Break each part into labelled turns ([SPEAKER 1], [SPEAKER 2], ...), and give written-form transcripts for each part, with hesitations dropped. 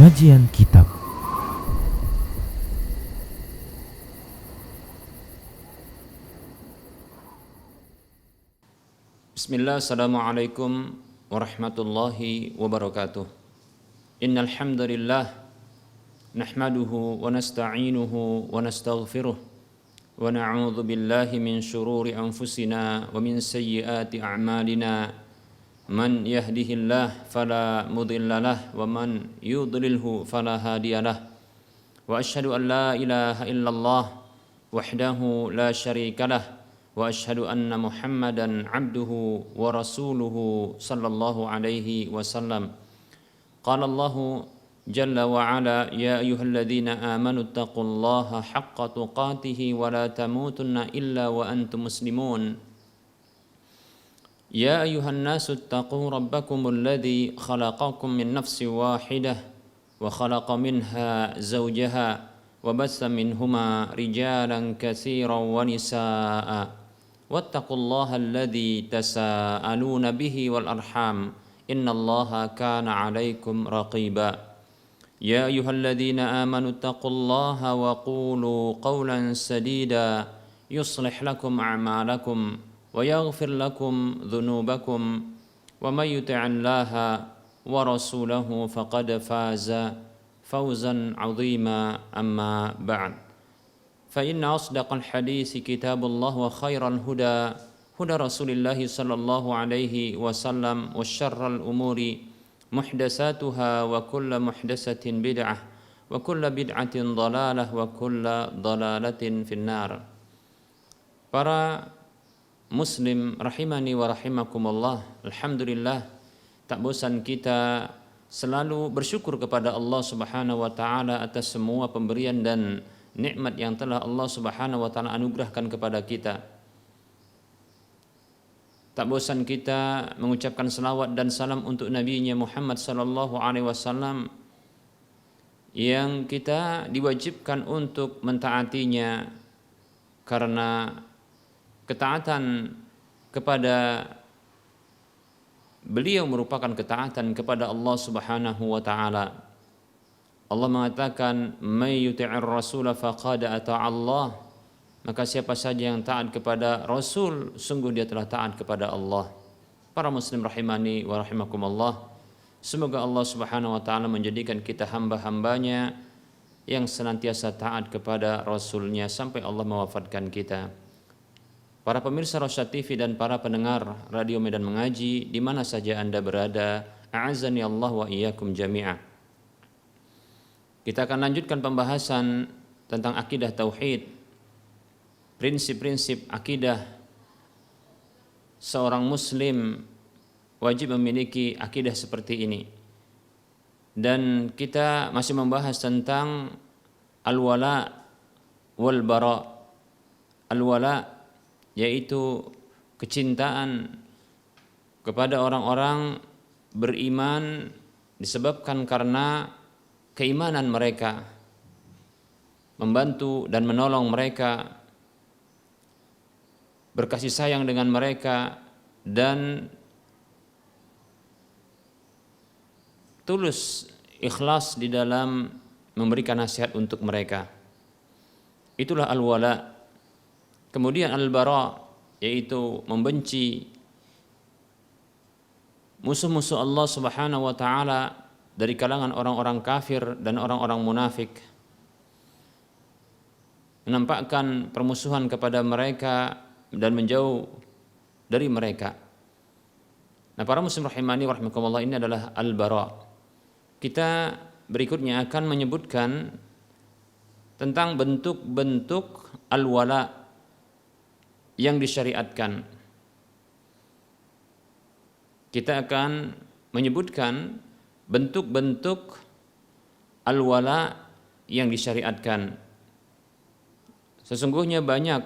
[SPEAKER 1] Kajian Kitab.
[SPEAKER 2] Bismillah, assalamualaikum warahmatullahi wabarakatuh. Innal hamdalillah nahmaduhu wa nasta'inuhu wa nastaghfiruh wa na'udzu billahi min shururi anfusina wa min sayyiati a'malina. Man yahdihillah fala mudhillalah wa man yudlilhu fala hadiyalah. Wa asyhadu an la ilaha illallah wahdahu la syarikalah wa asyhadu anna Muhammadan abduhu wa rasuluhu sallallahu alaihi wasallam. Qala Allahu jalla wa ala ya ayyuhalladzina amanu taqullaha haqqa tuqatih wa la tamutunna illa wa antum muslimun. Ya ayyuhan nasu taqu rabbakumul ladzi khalaqakum min nafsin wahidah wa khalaqa minha zawjaha wa bassa minhuma rijalan katsiran wa nisaa'a. Wattaqullaha alladzi tasaaluna bihi wal arham innallaha kana 'alaikum raqiba. Ya ayyuhalladzina amanu taqullaha wa qulu qawlan sadida yuslih lakum a'malakum wa yaghfir lakum dhunubakum wa may yuti'illaha wa rasulahu faqad faza fawzan 'azima amma ba'd. فإن أصدق الحديث كتاب الله وخير الهدى هدى رسول الله صلى الله عليه وسلم وشر الأمور محدثاتها وكل محدثة بدعة وكل بدعة ضلالة وكل ضلالة في النار. Para muslim rahimani wa rahimakumullah, alhamdulillah, tak bosan kita selalu bersyukur kepada Allah Subhanahu wa taala atas semua pemberian dan nikmat yang telah Allah Subhanahu wa taala anugerahkan kepada kita. Tak bosan kita mengucapkan salawat dan salam untuk nabinya Muhammad sallallahu alaihi wasallam yang kita diwajibkan untuk mentaatinya, karena ketaatan kepada beliau merupakan ketaatan kepada Allah Subhanahu wa taala. Allah mengatakan, "May yuti'ir rasula faqad ata'a Allah." Maka siapa saja yang taat kepada Rasul, sungguh dia telah taat kepada Allah. Para muslim rahimani wa rahimakumullah, semoga Allah Subhanahu wa taala menjadikan kita hamba-hambanya yang senantiasa taat kepada Rasulnya sampai Allah mewafatkan kita. Para pemirsa Rosyad TV dan para pendengar Radio Medan Mengaji di mana saja Anda berada, a'azzani Allah wa iyyakum jami'ah. Kita akan lanjutkan pembahasan tentang akidah tauhid, prinsip-prinsip akidah. Seorang muslim wajib memiliki akidah seperti ini. Dan kita masih membahas tentang al-wala wal bara. Al-wala yaitu kecintaan kepada orang-orang beriman disebabkan karena keimanan mereka, membantu dan menolong mereka, berkasih sayang dengan mereka, dan tulus ikhlas di dalam memberikan nasihat untuk mereka. Itulah al-wala. Kemudian al-bara, yaitu membenci musuh-musuh Allah Subhanahu wa taala dari kalangan orang-orang kafir dan orang-orang munafik, menampakkan permusuhan kepada mereka dan menjauh dari mereka. Nah, para muslim rahimani wa rahimakumullah, ini adalah al-bara. Kita berikutnya akan menyebutkan tentang bentuk-bentuk al-wala yang disyariatkan. Kita akan menyebutkan bentuk-bentuk al-wala yang disyariatkan. Sesungguhnya banyak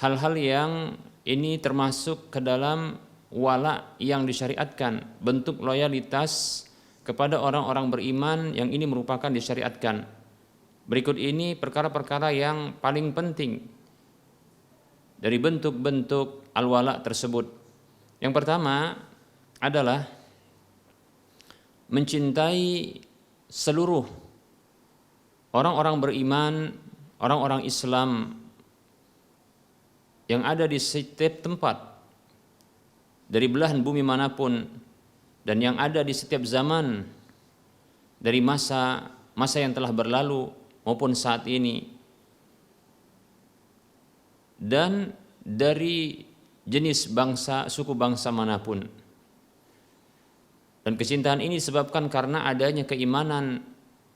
[SPEAKER 2] hal-hal yang ini termasuk ke dalam wala yang disyariatkan, bentuk loyalitas kepada orang-orang beriman yang ini merupakan disyariatkan. Berikut ini perkara-perkara yang paling penting dari bentuk-bentuk al-wala tersebut. Yang pertama adalah mencintai seluruh orang-orang beriman, orang-orang Islam yang ada di setiap tempat dari belahan bumi manapun dan yang ada di setiap zaman dari masa yang telah berlalu maupun saat ini, dan dari jenis bangsa, suku bangsa manapun. Dan kecintaan ini disebabkan karena adanya keimanan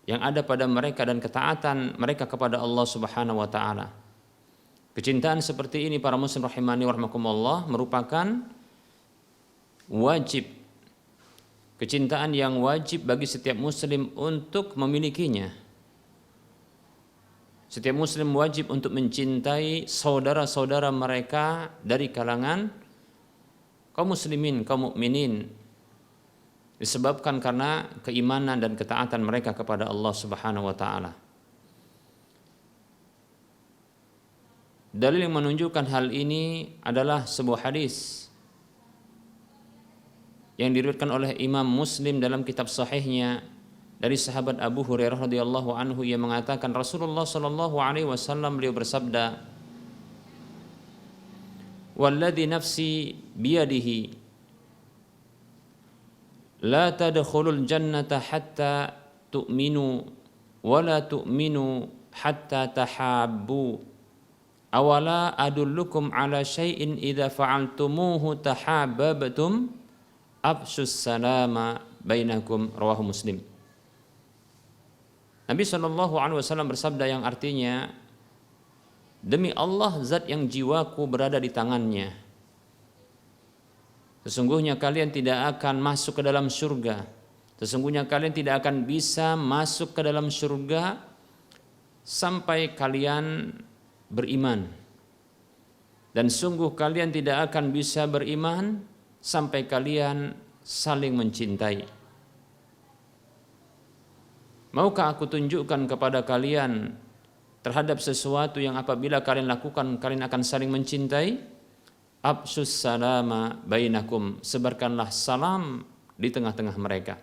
[SPEAKER 2] yang ada pada mereka dan ketaatan mereka kepada Allah Subhanahu wa taala. Kecintaan seperti ini para muslim rahimani wa rahmakumullah merupakan wajib, kecintaan yang wajib bagi setiap muslim untuk memilikinya. Setiap muslim wajib untuk mencintai saudara-saudara mereka dari kalangan kaum muslimin, kaum mukminin, disebabkan karena keimanan dan ketaatan mereka kepada Allah Subhanahu wa taala. Dalil yang menunjukkan hal ini adalah sebuah hadis yang diriwayatkan oleh Imam Muslim dalam kitab sahihnya dari sahabat Abu Hurairah radhiyallahu anhu yang mengatakan Rasulullah sallallahu alaihi wasallam beliau bersabda, "Walladzi nafsi biyadihi la tadkhulul jannata hatta tu'minu wa la tu'minu hatta tahabbu. Awala adullukum ala syai'in idza fa'altumuhu tahabbabtum afshus salama bainakum." Rawahu Muslim. Nabi SAW bersabda yang artinya, demi Allah zat yang jiwaku berada di tangannya, sesungguhnya kalian tidak akan masuk ke dalam surga, sesungguhnya kalian tidak akan bisa masuk ke dalam surga sampai kalian beriman, dan sungguh kalian tidak akan bisa beriman sampai kalian saling mencintai. Maukah aku tunjukkan kepada kalian terhadap sesuatu yang apabila kalian lakukan kalian akan saling mencintai? Absus salama bainakum, sebarkanlah salam di tengah-tengah mereka.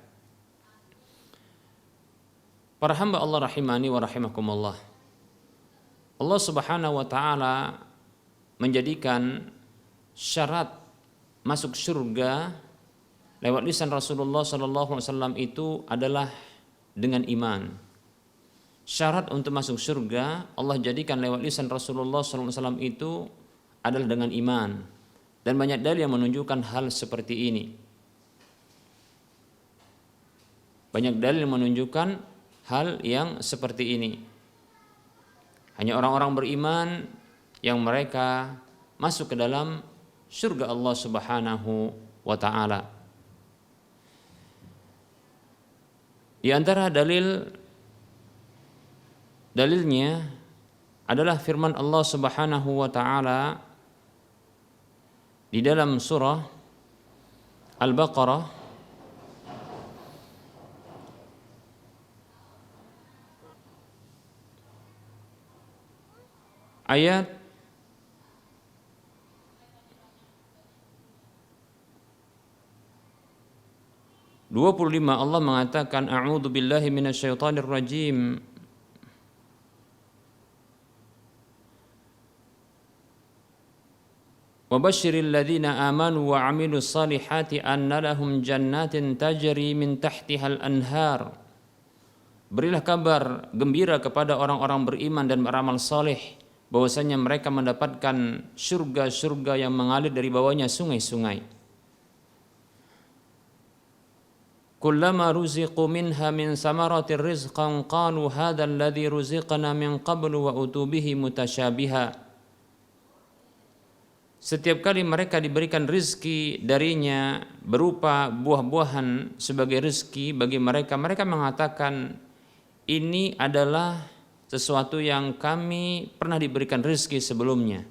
[SPEAKER 2] Para hamba Allah rahimani wa rahimakumullah, Allah Subhanahu wa taala menjadikan syarat masuk surga lewat lisan Rasulullah sallallahu alaihi wasallam itu adalah dengan iman. Syarat untuk masuk surga Allah jadikan lewat lisan Rasulullah sallallahu alaihi wasallam itu adalah dengan iman, dan banyak dalil yang menunjukkan hal seperti ini. Banyak dalil yang menunjukkan hal yang seperti ini. Hanya orang-orang beriman yang mereka masuk ke dalam surga Allah Subhanahu wa taala. Di antara dalilnya adalah firman Allah Subhanahu wa taala di dalam surah Al-Baqarah ayat 25. Allah mengatakan a'udzu billahi minasyaitonir rajim. Wa basyiril ladzina amanu wa 'amilus salihati anna lahum jannatin tajri min tahtihal anhar. Berilah kabar gembira kepada orang-orang beriman dan beramal saleh bahwasanya mereka mendapatkan surga-surga yang mengalir dari bawahnya sungai-sungai. Kullama ruziqu minha min samaratir rizqan qalu hadzal ladzi ruziqna min qablu wa utubihi mutasyabiha. Setiap kali mereka diberikan rizki darinya berupa buah-buahan sebagai rizki bagi mereka, mereka mengatakan ini adalah sesuatu yang kami pernah diberikan rizki sebelumnya,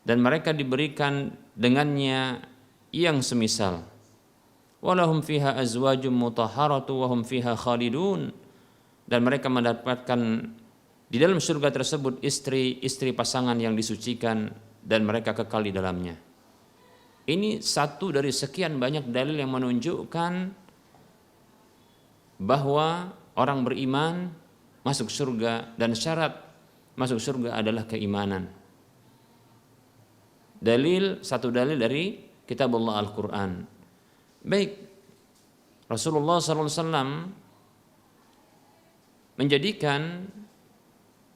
[SPEAKER 2] dan mereka diberikan dengannya yang semisal. Walahum fiha azwajum mutahharatu wa hum fiha khalidun, dan mereka mendapatkan di dalam surga tersebut istri-istri pasangan yang disucikan dan mereka kekal di dalamnya. Ini satu dari sekian banyak dalil yang menunjukkan bahwa orang beriman masuk surga dan syarat masuk surga adalah keimanan. Satu dalil dari kitabullah Al-Quran. Baik, Rasulullah SAW menjadikan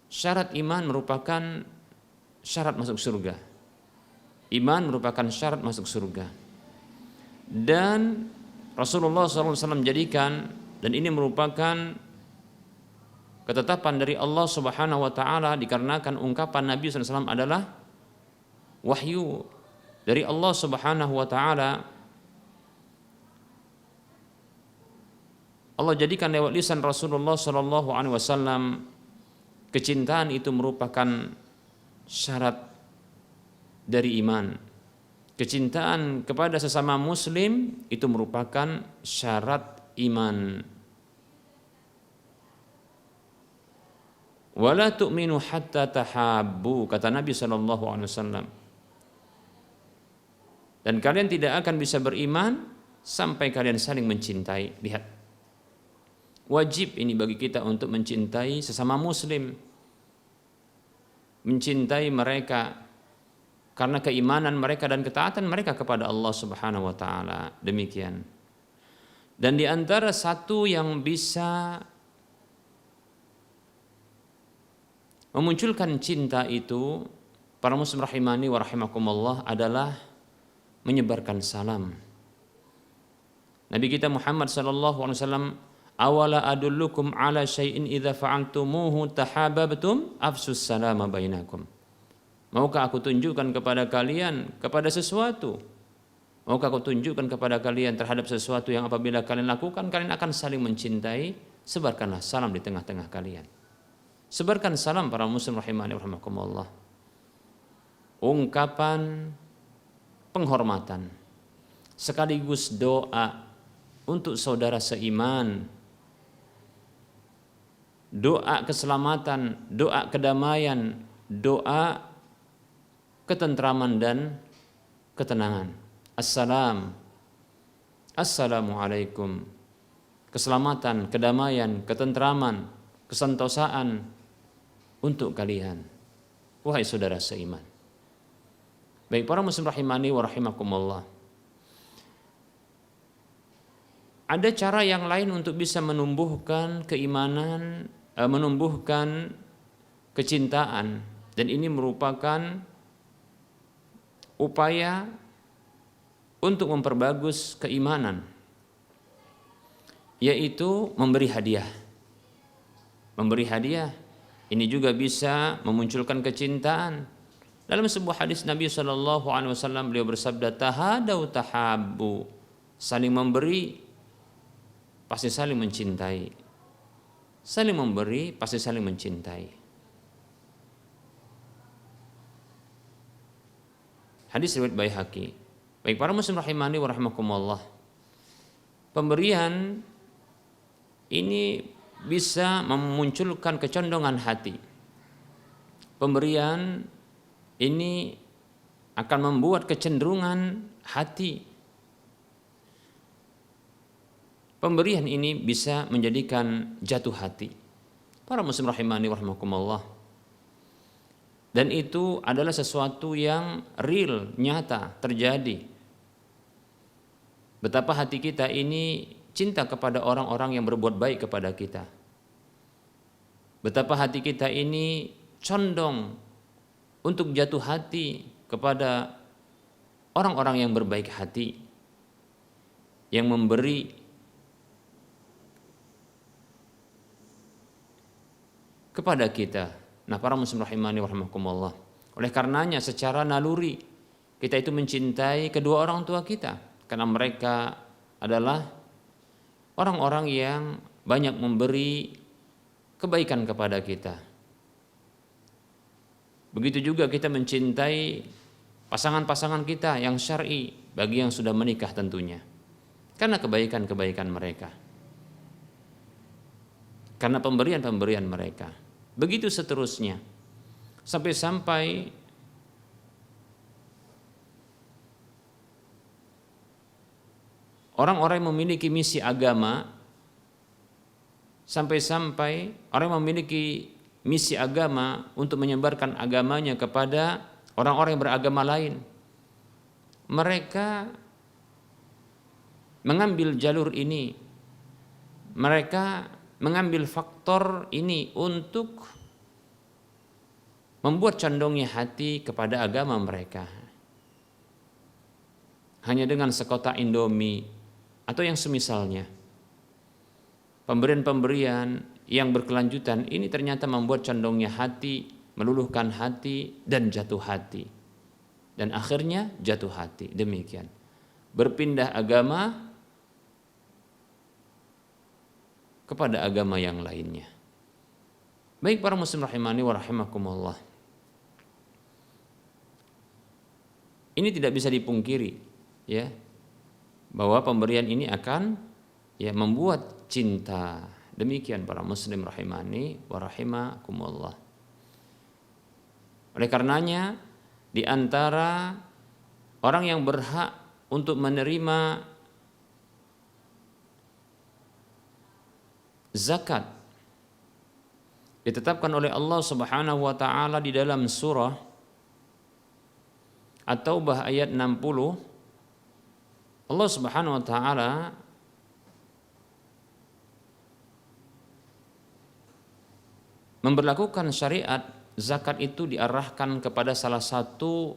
[SPEAKER 2] syarat iman merupakan syarat masuk surga. Iman merupakan syarat masuk surga. Dan Rasulullah SAW menjadikan, dan ini merupakan ketetapan dari Allah Subhanahu wa taala dikarenakan ungkapan Nabi SAW adalah wahyu dari Allah Subhanahu wa taala. Allah jadikan lewat lisan Rasulullah sallallahu alaihi wasallam kecintaan itu merupakan syarat dari iman. Kecintaan kepada sesama muslim itu merupakan syarat iman. Wala tu'minu hatta tahabbu, kata Nabi sallallahu alaihi wasallam. Dan kalian tidak akan bisa beriman sampai kalian saling mencintai. Lihat, wajib ini bagi kita untuk mencintai sesama muslim, mencintai mereka karena keimanan mereka dan ketaatan mereka kepada Allah Subhanahu wa taala. Demikian. Dan di antara satu yang bisa memunculkan cinta itu, para muslim rahimani wa rahimakumullah, adalah menyebarkan salam. Nabi kita Muhammad sallallahu alaihi wasallam, awala adullukum ala syai'in idza fa'altumuhu tahabbtum afsus salama bainakum. Maukah aku tunjukkan kepada kalian kepada sesuatu? Maukah aku tunjukkan kepada kalian terhadap sesuatu yang apabila kalian lakukan kalian akan saling mencintai? Sebarkanlah salam di tengah-tengah kalian. Sebarkan salam para muslim rahimani rahimakumullah. Ungkapan penghormatan sekaligus doa untuk saudara seiman, doa keselamatan, doa kedamaian, doa ketentraman dan ketenangan. Assalamualaikum. Keselamatan, kedamaian, ketentraman, kesantosaan untuk kalian, wahai saudara seiman. Baik para muslim rahimani wa rahimakumullah. Ada cara yang lain untuk bisa menumbuhkan keimanan, menumbuhkan kecintaan, dan ini merupakan upaya untuk memperbagus keimanan, yaitu memberi hadiah. Memberi hadiah ini juga bisa memunculkan kecintaan. Dalam sebuah hadis Nabi SAW beliau bersabda, tahadau tahabbu, saling memberi pasti saling mencintai. Saling memberi pasti saling mencintai. Hadis riwayat Baihaqi. Baik para muslim rahimani wa rahimakumullah. Pemberian ini bisa memunculkan kecondongan hati. Pemberian ini akan membuat kecenderungan hati. Pemberian ini bisa menjadikan jatuh hati. Para muslim rahimani wa rahimakumullah. Dan itu adalah sesuatu yang real, nyata, terjadi. Betapa hati kita ini cinta kepada orang-orang yang berbuat baik kepada kita. Betapa hati kita ini condong untuk jatuh hati kepada orang-orang yang berbaik hati, yang memberi kepada kita. Nah, para muslim rahimani wa rahimakumullah. Oleh karenanya secara naluri kita itu mencintai kedua orang tua kita karena mereka adalah orang-orang yang banyak memberi kebaikan kepada kita. Begitu juga kita mencintai pasangan-pasangan kita yang syar'i bagi yang sudah menikah tentunya. Karena kebaikan-kebaikan mereka. Karena pemberian-pemberian mereka. Begitu seterusnya. Sampai-sampai orang-orang yang memiliki misi agama Sampai-sampai orang yang memiliki misi agama untuk menyebarkan agamanya kepada orang-orang yang beragama lain, mereka mengambil jalur ini, mereka mengambil faktor ini untuk membuat condongnya hati kepada agama mereka. Hanya dengan sekotak Indomie atau yang semisalnya. Pemberian-pemberian yang berkelanjutan ini ternyata membuat condongnya hati, meluluhkan hati dan jatuh hati. Dan akhirnya jatuh hati. Demikian. Berpindah agama kepada agama yang lainnya. Baik para muslim rahimani wa rahimakumullah. Ini tidak bisa dipungkiri, ya, bahwa pemberian ini akan membuat cinta. Demikian para muslim rahimani wa rahimakumullah. Oleh karenanya, di antara orang yang berhak untuk menerima zakat ditetapkan oleh Allah Subhanahu wa taala di dalam surah At-Taubah ayat 60. Allah Subhanahu wa taala memberlakukan syariat zakat itu diarahkan kepada salah satu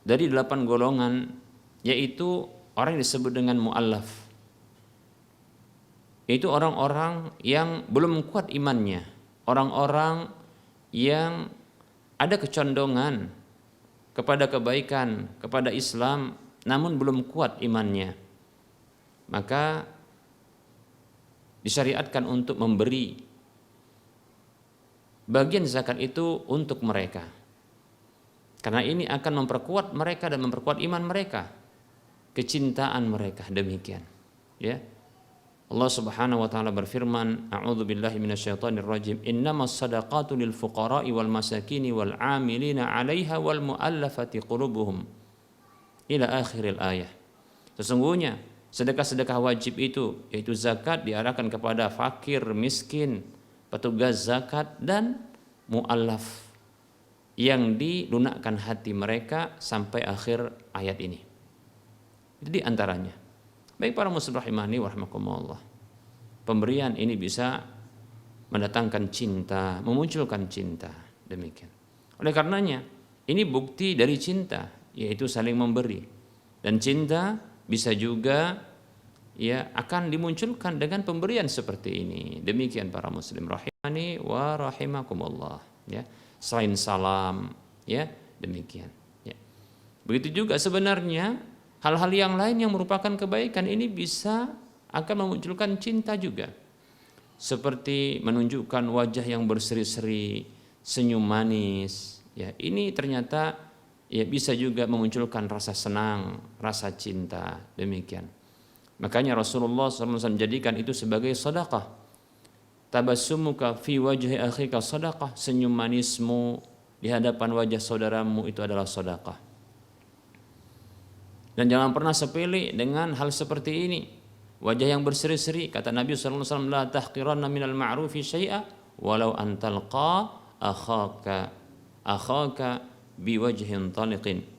[SPEAKER 2] dari 8 golongan, yaitu orang yang disebut dengan mu'allaf, yaitu orang-orang yang belum kuat imannya, orang-orang yang ada kecondongan kepada kebaikan, kepada Islam, namun belum kuat imannya. Maka disyariatkan untuk memberi bagian zakat itu untuk mereka, karena ini akan memperkuat mereka dan memperkuat iman mereka, kecintaan mereka. Demikian, ya. Allah Subhanahu wa taala berfirman, a'udzu billahi minasyaitonir rajim, innamas shadaqatu lil fuqara'i wal masakini wal 'amilina 'alaiha wal mu'allafati qulubuhum ila akhiril ayah. Sesungguhnya sedekah-sedekah wajib itu, yaitu zakat, diarahkan kepada fakir, miskin, petugas zakat dan mu'allaf yang dilunakkan hati mereka sampai akhir ayat ini. Jadi antaranya. Baik para muslim rahimani wa rahimakumullah. Pemberian ini bisa mendatangkan cinta, memunculkan cinta. Demikian. Oleh karenanya, ini bukti dari cinta, yaitu saling memberi. Dan cinta bisa juga akan dimunculkan dengan pemberian seperti ini. Demikian para muslim rahimani wa rahimakumullah, ya. Selain salam, ya, demikian, ya. Begitu juga sebenarnya hal-hal yang lain yang merupakan kebaikan ini bisa akan memunculkan cinta juga. Seperti menunjukkan wajah yang berseri-seri, senyum manis, ya. Ini ternyata bisa juga memunculkan rasa senang, rasa cinta. Demikian. Makanya Rasulullah SAW menjadikan itu sebagai sedekah. Tabassumuka fi wajhi akhika sedekah. Senyum manismu di hadapan wajah saudaramu itu adalah sedekah. Dan jangan pernah sepele dengan hal seperti ini. Wajah yang berseri-seri, kata Nabi SAW, la tahqiranna minal ma'rufi syai'a walau antalqa akhaka biwajhin taliqin.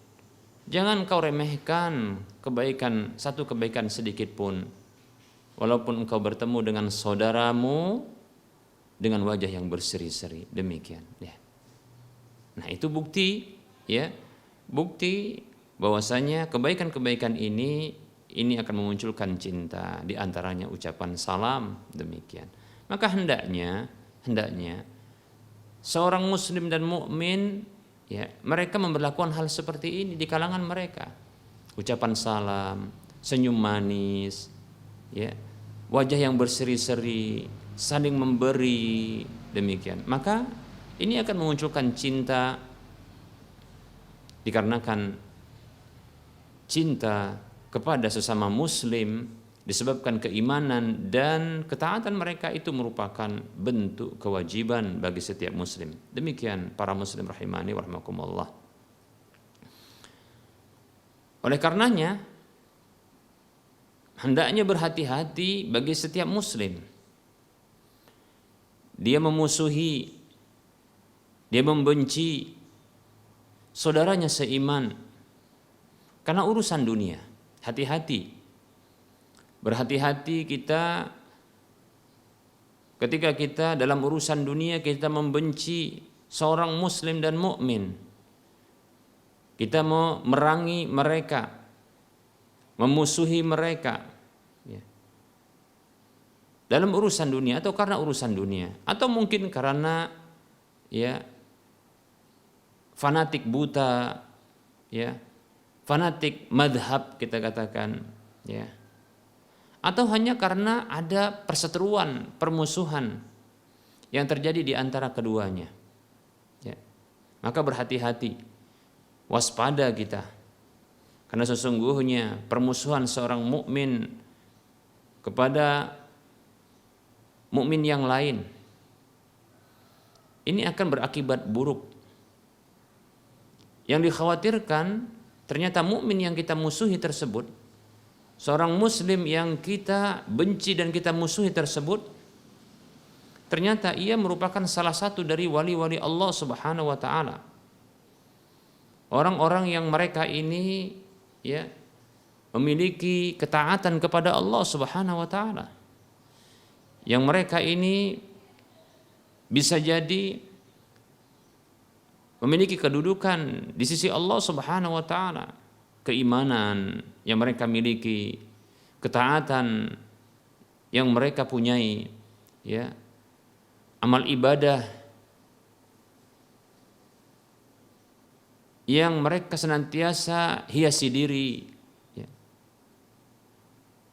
[SPEAKER 2] Jangan kau remehkan kebaikan, satu kebaikan sedikit pun, walaupun engkau bertemu dengan saudaramu dengan wajah yang berseri-seri. Demikian, ya. Nah, itu bukti, ya, bukti bahwasanya kebaikan-kebaikan ini akan memunculkan cinta, di antaranya ucapan salam. Demikian. Maka hendaknya seorang muslim dan mukmin, ya, mereka memberlakukan hal seperti ini di kalangan mereka. Ucapan salam, senyum manis, ya, wajah yang berseri-seri, saling memberi. Demikian. Maka ini akan memunculkan cinta, dikarenakan cinta kepada sesama muslim disebabkan keimanan dan ketaatan mereka itu merupakan bentuk kewajiban bagi setiap muslim. Demikian para muslim rahimani wa rahimakumullah. Oleh karenanya hendaknya berhati-hati bagi setiap muslim dia memusuhi, dia membenci saudaranya seiman karena urusan dunia. Hati-hati, berhati-hati kita ketika kita dalam urusan dunia kita membenci seorang muslim dan mukmin. Kita mau merangi mereka, memusuhi mereka, ya, dalam urusan dunia atau karena urusan dunia, atau mungkin karena ya fanatik buta, ya fanatik madhab kita katakan, ya, atau hanya karena ada perseteruan, permusuhan yang terjadi di antara keduanya, ya. Maka berhati-hati, waspada kita, karena sesungguhnya permusuhan seorang mukmin kepada mukmin yang lain ini akan berakibat buruk. Yang dikhawatirkan ternyata mukmin yang kita musuhi tersebut, seorang muslim yang kita benci dan kita musuhi tersebut, ternyata ia merupakan salah satu dari wali-wali Allah Subhanahu wa taala. Orang-orang yang mereka ini ya memiliki ketaatan kepada Allah Subhanahu wa taala. Yang mereka ini bisa jadi memiliki kedudukan di sisi Allah Subhanahu wa taala, keimanan yang mereka miliki, ketaatan yang mereka punyai, ya, amal ibadah yang mereka senantiasa hiasi diri, ya.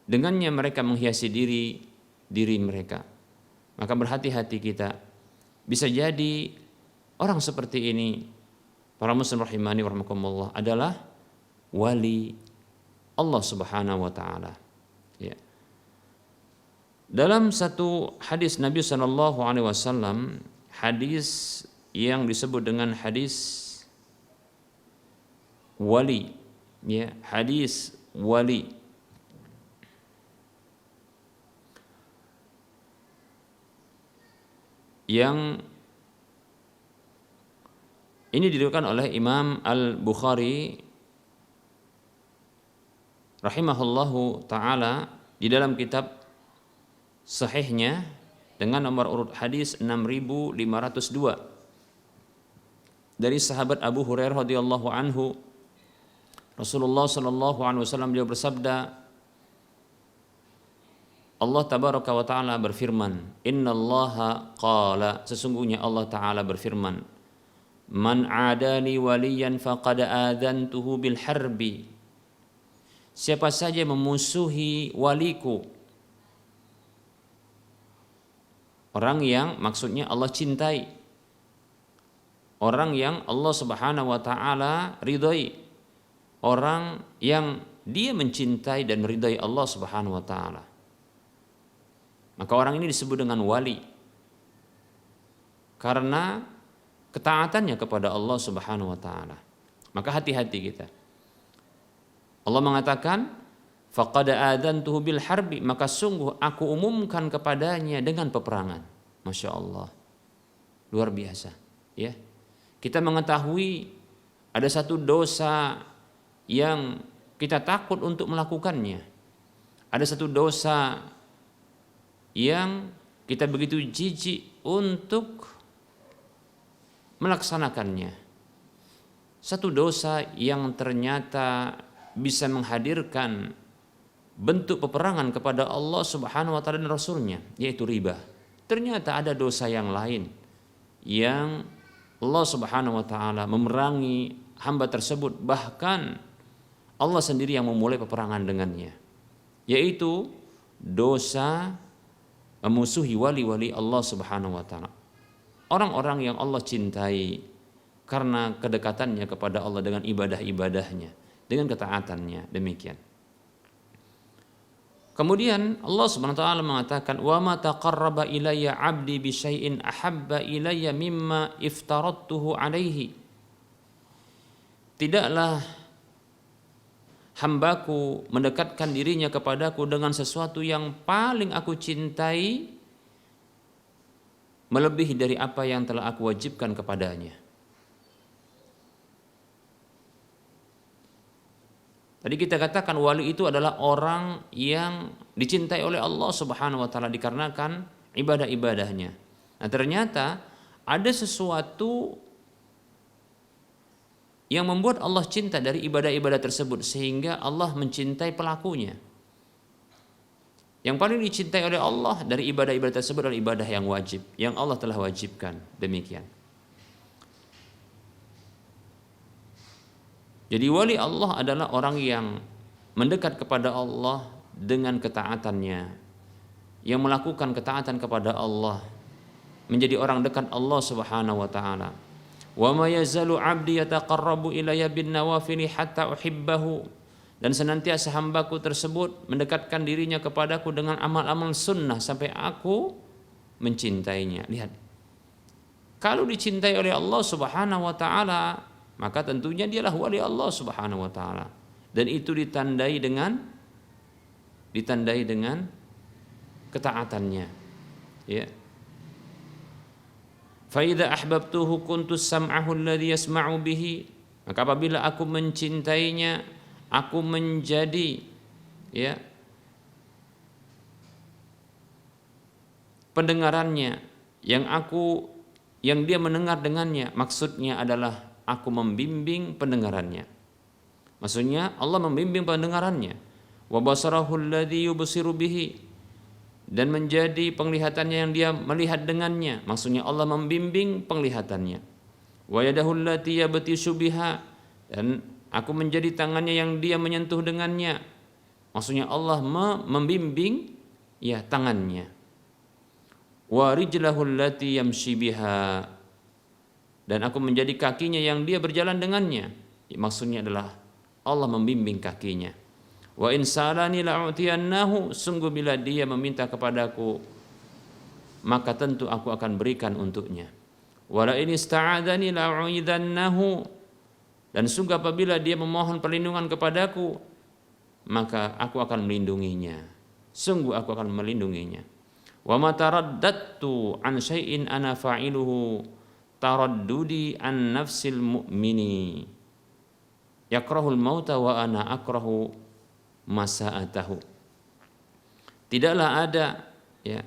[SPEAKER 2] Dengannya mereka menghiasi diri mereka. Maka berhati-hati kita. Bisa jadi orang seperti ini, para muslim rahimani wa rahmakumullah, adalah wali Allah Subhanahu wa taala, ya. Dalam satu hadis Nabi sallallahu alaihi wasallam, hadis yang disebut dengan hadis wali, ya, hadis wali, yang ini diriwayatkan oleh Imam Al-Bukhari rahimahullahu taala di dalam kitab sahihnya dengan nomor urut hadis 6502 dari sahabat Abu Hurairah radhiyallahu anhu. Rasulullah sallallahu alaihi wasallam beliau bersabda, Allah tabaraka wa taala berfirman, innallaha qala, sesungguhnya Allah taala berfirman, man adani waliyan faqad adantuhu bil harbi, siapa saja memusuhi waliku, orang yang maksudnya Allah cintai, orang yang Allah Subhanahu wa taala ridhai, orang yang dia mencintai dan meridai Allah Subhanahu wa taala, maka orang ini disebut dengan wali karena ketaatannya kepada Allah Subhanahu wa taala. Maka hati-hati kita. Allah mengatakan faqad adantuhu bil harbi, maka sungguh aku umumkan kepadanya dengan peperangan. Masya Allah, luar biasa, ya. Kita mengetahui ada satu dosa yang kita takut untuk melakukannya, ada satu dosa yang kita begitu jijik untuk melaksanakannya, satu dosa yang ternyata bisa menghadirkan bentuk peperangan kepada Allah Subhanahu wa taala dan Rasulnya, yaitu riba. Ternyata ada dosa yang lain yang Allah Subhanahu wa taala memerangi hamba tersebut, bahkan Allah sendiri yang memulai peperangan dengannya, yaitu dosa memusuhi wali-wali Allah Subhanahu wa taala. Orang-orang yang Allah cintai karena kedekatannya kepada Allah dengan ibadah-ibadahnya, dengan ketaatannya, demikian. Kemudian Allah Subhanahu wa taala mengatakan, "Wa ma taqarraba ilayya 'abdi bi syai'in ahabba ilayya mimma iftaradtuhu 'alaihi." Tidaklah hambaku mendekatkan dirinya kepadaku dengan sesuatu yang paling aku cintai melebihi dari apa yang telah aku wajibkan kepadanya. Tadi kita katakan wali itu adalah orang yang dicintai oleh Allah Subhanahu wa taala dikarenakan ibadah-ibadahnya. Nah, ternyata ada sesuatu yang membuat Allah cinta dari ibadah-ibadah tersebut sehingga Allah mencintai pelakunya. Yang paling dicintai oleh Allah dari ibadah-ibadah tersebut adalah ibadah yang wajib, yang Allah telah wajibkan. Demikian. Jadi wali Allah adalah orang yang mendekat kepada Allah dengan ketaatannya, yang melakukan ketaatan kepada Allah, menjadi orang dekat Allah Subhanahu wa taala. Wa ma yazalu 'abdi yataqarrabu ilayya bin nawafili hatta uhibbahu, dan senantiasa hambaku tersebut mendekatkan dirinya kepadaku dengan amal-amal sunnah sampai aku mencintainya. Lihat, kalau dicintai oleh Allah Subhanahu wa taala, maka tentunya dialah wali Allah Subhanahu wa taala, dan itu ditandai dengan ketaatannya, ya. Fa idza ahbabtuhu kuntu sam'ahu alladhi yasma'u bihi, maka apabila aku mencintainya, aku menjadi, ya, pendengarannya yang dia mendengar dengannya. Maksudnya adalah aku membimbing pendengarannya. Maksudnya Allah membimbing pendengarannya. Wa basarahu alladhi yubsiru bihi, dan menjadi penglihatannya yang dia melihat dengannya. Maksudnya Allah membimbing penglihatannya. Wa yadahu allati yabtishu biha, dan aku menjadi tangannya yang dia menyentuh dengannya. Maksudnya Allah membimbing, ya, tangannya. Wa rijlahu allati yamshi biha, dan aku menjadi kakinya yang dia berjalan dengannya. Maksudnya adalah Allah membimbing kakinya. Wa in salani la'utiyannahu, sungguh bila dia meminta kepadaku, maka tentu aku akan berikan untuknya. Wa la in ista'adzani la'u'idzannahu, dan sungguh apabila dia memohon perlindungan kepadaku, maka aku akan melindunginya. Sungguh aku akan melindunginya. Wa ma taraddadtu an syai'in ana fa'iluhu taraddudi an nafsil mu'mini yakrahul mauta wa ana akrahu masa'atahu. Tidaklah ada, ya,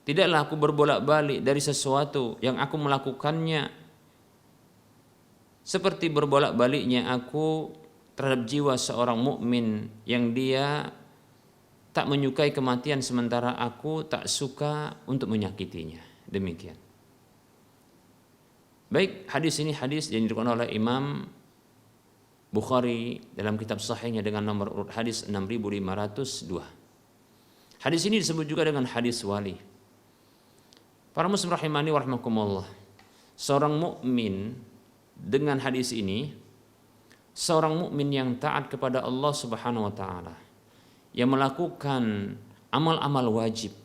[SPEAKER 2] tidaklah aku berbolak-balik dari sesuatu yang aku melakukannya seperti berbolak-baliknya aku terhadap jiwa seorang mukmin yang dia tak menyukai kematian sementara aku tak suka untuk menyakitinya. Demikian. Baik, hadis ini hadis yang diriwayatkan oleh Imam Bukhari dalam kitab sahihnya dengan nomor urut hadis 6502. Hadis ini disebut juga dengan hadis wali. Para muslim rahimani wa rahmakumullah. Seorang mukmin dengan hadis ini, seorang mukmin yang taat kepada Allah Subhanahu wa taala, yang melakukan amal-amal wajib,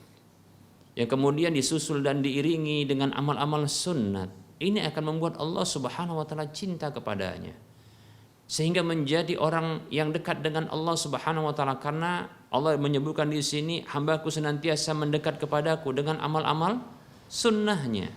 [SPEAKER 2] yang kemudian disusul dan diiringi dengan amal-amal sunnat, ini akan membuat Allah Subhanahu wa taala cinta kepadanya, sehingga menjadi orang yang dekat dengan Allah Subhanahu wa taala, karena Allah menyebutkan di sini, hambaku senantiasa mendekat kepadaku dengan amal-amal sunnahnya.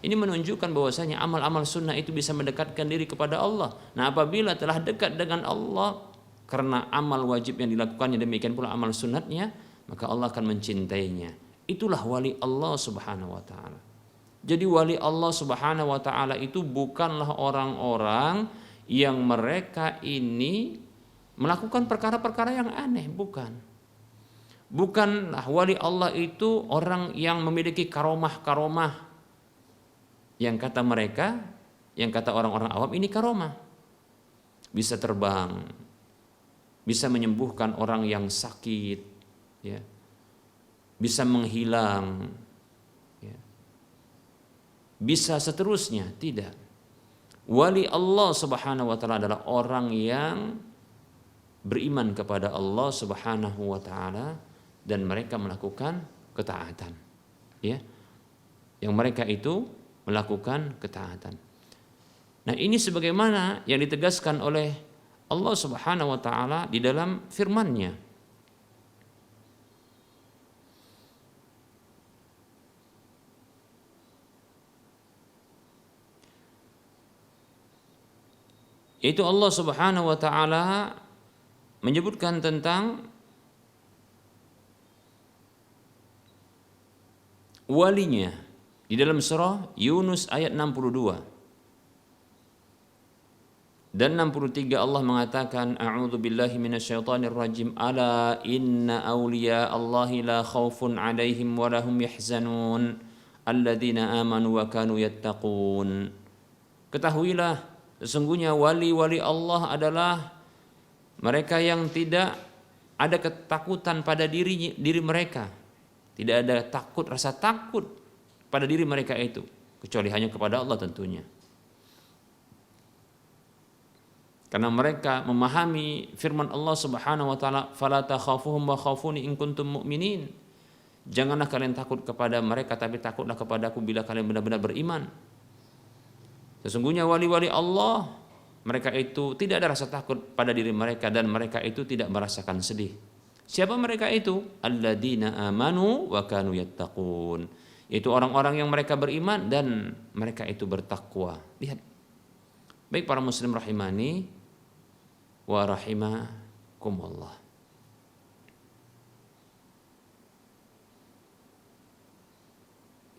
[SPEAKER 2] Ini menunjukkan bahwasanya amal-amal sunnah itu bisa mendekatkan diri kepada Allah. Nah, apabila telah dekat dengan Allah karena amal wajib yang dilakukannya, demikian pula amal sunnatnya, maka Allah akan mencintainya. Itulah wali Allah Subhanahu wa taala. Jadi wali Allah Subhanahu wa taala itu bukanlah orang-orang yang mereka ini melakukan perkara-perkara yang aneh, bukan. Bukanlah wali Allah itu orang yang memiliki karomah-karomah yang kata mereka, yang kata orang-orang awam, ini karomah. Bisa terbang, bisa menyembuhkan orang yang sakit, ya, bisa menghilang, ya, bisa seterusnya. Tidak. Wali Allah Subhanahu wa taala adalah orang yang beriman kepada Allah Subhanahu wa taala dan mereka melakukan ketaatan, ya, yang mereka itu melakukan ketaatan. Nah, ini sebagaimana yang ditegaskan oleh Allah Subhanahu wa taala di dalam firman-Nya. Yaitu Allah Subhanahu wa taala menyebutkan tentang walinya di dalam surah Yunus ayat 62 dan 63. Allah mengatakan, a'udzu billahi minasyaitonir rajim, ala inna awliya Allahi la khaufun 'alaihim wa lahum yahzanun alladzina amanu wa kanu yattaqun. Ketahuilah, sesungguhnya wali-wali Allah adalah mereka yang tidak ada ketakutan pada diri mereka. Tidak ada rasa takut pada diri mereka itu, kecuali hanya kepada Allah tentunya. Karena mereka memahami firman Allah Subhanahu wa taala, fala takhafuhum wa khafuni in kuntum mu'minin. Janganlah kalian takut kepada mereka, tapi takutlah kepadaku bila kalian benar-benar beriman. Sesungguhnya wali-wali Allah, mereka itu tidak ada rasa takut pada diri mereka dan mereka itu tidak merasakan sedih. Siapa mereka itu? Alladzina amanu wa kanu yattaqun. Itu orang-orang yang mereka beriman dan mereka itu bertakwa. Lihat. Baik para muslim rahimani wa rahimakumullah.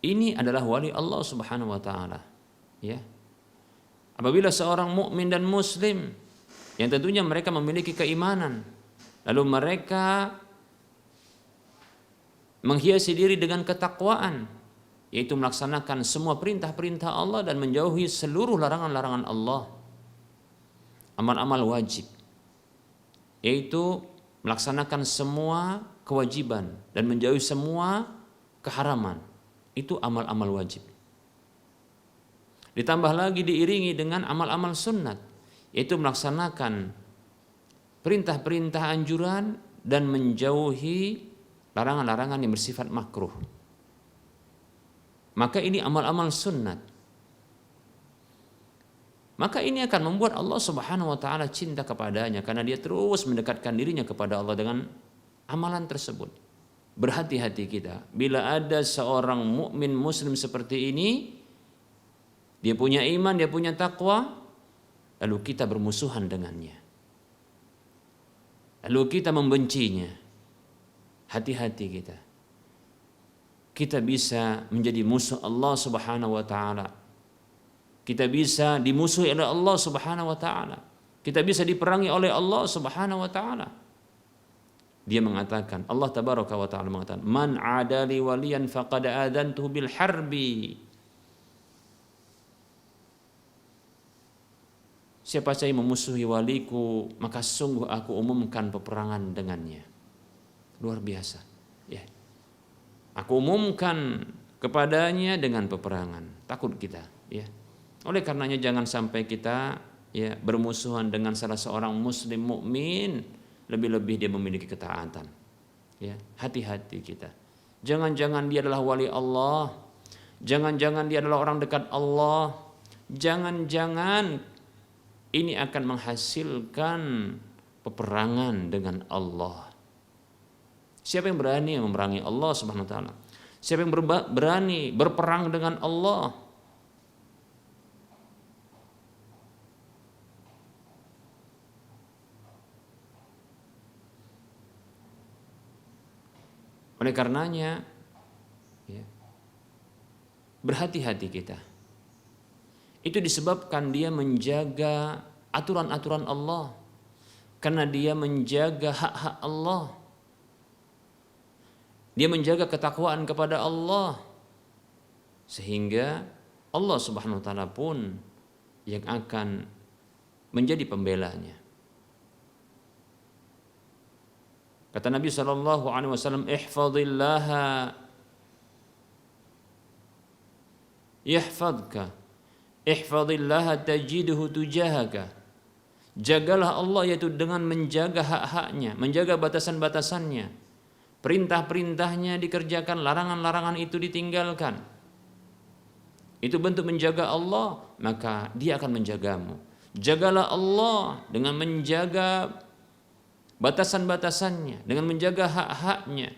[SPEAKER 2] Ini adalah wali Allah Subhanahu wa taala, ya. Apabila seorang mukmin dan muslim yang tentunya mereka memiliki keimanan, lalu mereka menghiasi diri dengan ketakwaan, yaitu melaksanakan semua perintah-perintah Allah dan menjauhi seluruh larangan-larangan Allah. Amal-amal wajib, yaitu melaksanakan semua kewajiban dan menjauhi semua keharaman. Itu amal-amal wajib. Ditambah lagi diiringi dengan amal-amal sunnat, yaitu melaksanakan perintah-perintah anjuran dan menjauhi larangan-larangan yang bersifat makruh. Maka ini amal-amal sunnat. Maka ini akan membuat Allah Subhanahu wa taala cinta kepadanya karena dia terus mendekatkan dirinya kepada Allah dengan amalan tersebut. Berhati-hati kita bila ada seorang mukmin muslim seperti ini, dia punya iman, dia punya takwa, lalu kita bermusuhan dengannya. Lalu kita membencinya. Hati-hati kita. Kita bisa menjadi musuh Allah Subhanahu wa taala. Kita bisa dimusuhi oleh Allah Subhanahu wa taala. Kita bisa diperangi oleh Allah Subhanahu wa taala. Dia mengatakan, Allah tabaraka wa taala mengatakan, "Man 'adali waliyan faqad adantuhu bil harbi." Siapa saja yang memusuhi waliku, maka sungguh aku umumkan peperangan dengannya. Luar biasa. Ya. Aku umumkan kepadanya dengan peperangan. Takut kita, ya. Oleh karenanya jangan sampai kita ya bermusuhan dengan salah seorang muslim mukmin, lebih-lebih dia memiliki ketaatan. Ya, hati-hati kita. Jangan-jangan dia adalah wali Allah. Jangan-jangan dia adalah orang dekat Allah. Jangan-jangan ini akan menghasilkan peperangan dengan Allah. Siapa yang berani memerangi Allah Subhanahu wa taala? Siapa yang berani berperang dengan Allah? Oleh karenanya, ya, berhati-hati kita. Itu disebabkan dia menjaga aturan-aturan Allah, karena dia menjaga hak-hak Allah. Dia menjaga ketakwaan kepada Allah, sehingga Allah Subhanahu wa taala pun yang akan menjadi pembelanya. Kata Nabi sallallahu alaihi wasallam, "Ihfazillaha yahfazka, ihfazillaha tajidhu tujahaka." Jagalah Allah yaitu dengan menjaga hak-haknya, menjaga batasan-batasannya. Perintah-perintahnya dikerjakan, larangan-larangan itu ditinggalkan. Itu bentuk menjaga Allah, maka dia akan menjagamu. Jagalah Allah dengan menjaga batasan-batasannya, dengan menjaga hak-haknya.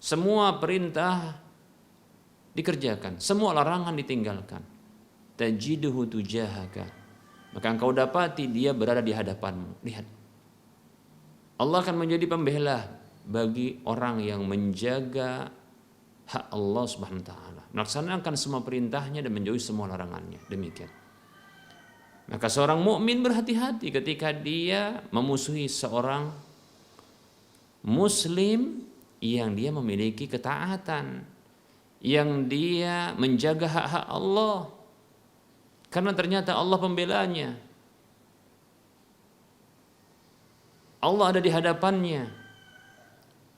[SPEAKER 2] Semua perintah dikerjakan, semua larangan ditinggalkan. Tajiduhu tujahaka. maka engkau dapati dia berada di hadapanmu. Lihat, Allah akan menjadi pembela bagi orang yang menjaga hak Allah Subhanahu wa taala, melaksanakan semua perintahnya dan menjauhi semua larangannya. Demikian. Maka seorang mukmin berhati-hati ketika dia memusuhi seorang muslim yang dia memiliki ketaatan, yang dia menjaga hak-hak Allah. Karena ternyata Allah pembelanya. Allah ada di hadapannya.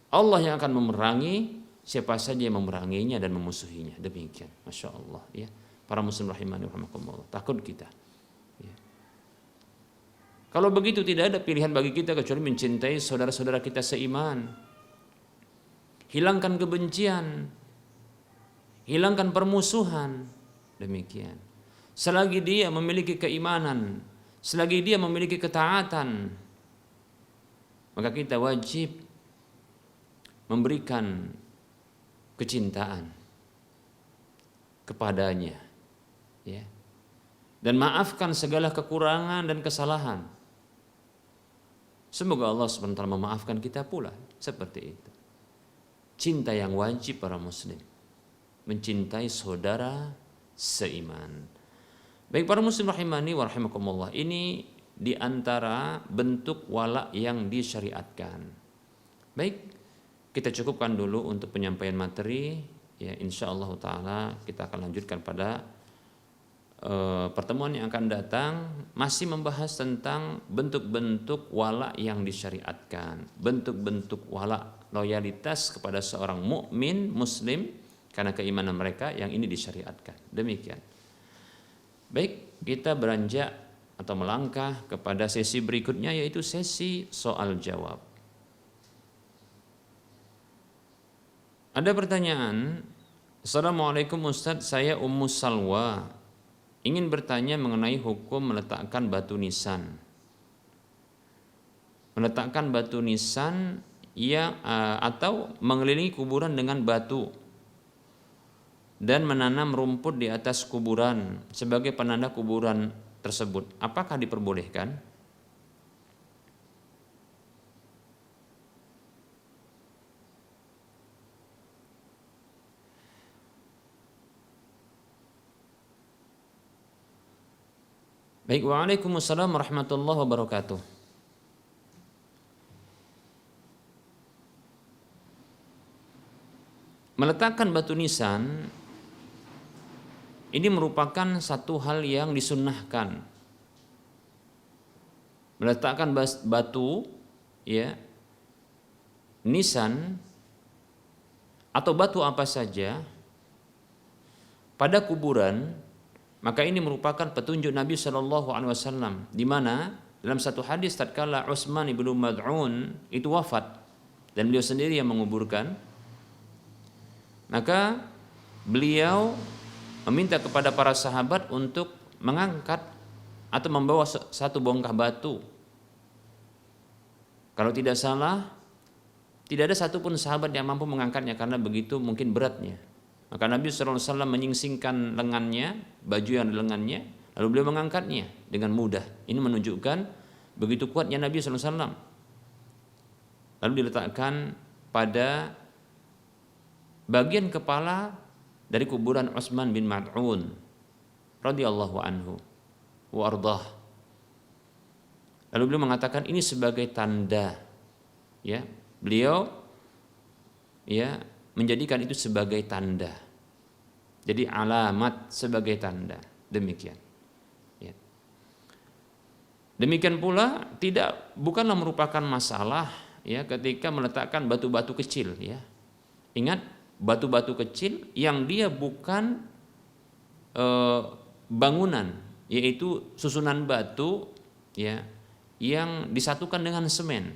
[SPEAKER 2] Allah yang akan memerangi siapa saja yang memeranginya dan memusuhinya. Demikian. Masya Allah. Ya. Para muslim rahimani rahimakumullah. Takut kita. Ya. Kalau begitu tidak ada pilihan bagi kita kecuali mencintai saudara-saudara kita seiman. Hilangkan kebencian. Hilangkan permusuhan. Demikian. Selagi dia memiliki keimanan, selagi dia memiliki ketaatan, maka kita wajib memberikan kecintaan kepadanya, ya, dan maafkan segala kekurangan dan kesalahan. Semoga Allah SWT memaafkan kita pula seperti itu. Cinta yang wajib para muslim, mencintai saudara seiman. Baik para muslim rahimani wa rahimakumullah, ini di antara bentuk wala yang disyariatkan. Baik, kita cukupkan dulu untuk penyampaian materi. Ya, insyaallah taala kita akan lanjutkan pada pertemuan yang akan datang, masih membahas tentang bentuk-bentuk wala yang disyariatkan, bentuk-bentuk wala loyalitas kepada seorang mukmin muslim karena keimanan mereka yang ini disyariatkan. Demikian. Baik, kita beranjak atau melangkah kepada sesi berikutnya, yaitu sesi soal jawab. Ada pertanyaan, Assalamualaikum Ustadz, saya Ummu Salwa, ingin bertanya mengenai hukum meletakkan batu nisan. Meletakkan batu nisan atau mengelilingi kuburan dengan batu dan menanam rumput di atas kuburan sebagai penanda kuburan tersebut, apakah diperbolehkan? Baik, waalaikumsalam warahmatullahi wabarakatuh. Meletakkan batu nisan ini merupakan satu hal yang disunnahkan. Meletakkan batu, ya, nisan atau batu apa saja pada kuburan, maka ini merupakan petunjuk Nabi Shallallahu Alaihi Wasallam, di mana dalam satu hadis tatkala Utsman ibnu Mad'un itu wafat dan beliau sendiri yang menguburkan, maka beliau meminta kepada para sahabat untuk mengangkat atau membawa satu bongkah batu. Kalau tidak salah, tidak ada satupun sahabat yang mampu mengangkatnya karena begitu mungkin beratnya. Maka Nabi SAW menyingsingkan lengannya, baju yang di lengannya, lalu beliau mengangkatnya dengan mudah. Ini menunjukkan begitu kuatnya Nabi SAW. Lalu diletakkan pada bagian kepala dari kuburan Utsman bin Mad'un radhiyallahu anhu wa ardah. Lalu beliau mengatakan ini sebagai tanda, ya, beliau ya menjadikan itu sebagai tanda. Jadi alamat sebagai tanda. Demikian. Ya. Demikian pula bukanlah merupakan masalah ya ketika meletakkan batu-batu kecil, ya. Ingat, batu-batu kecil yang dia bukan bangunan, yaitu susunan batu ya yang disatukan dengan semen.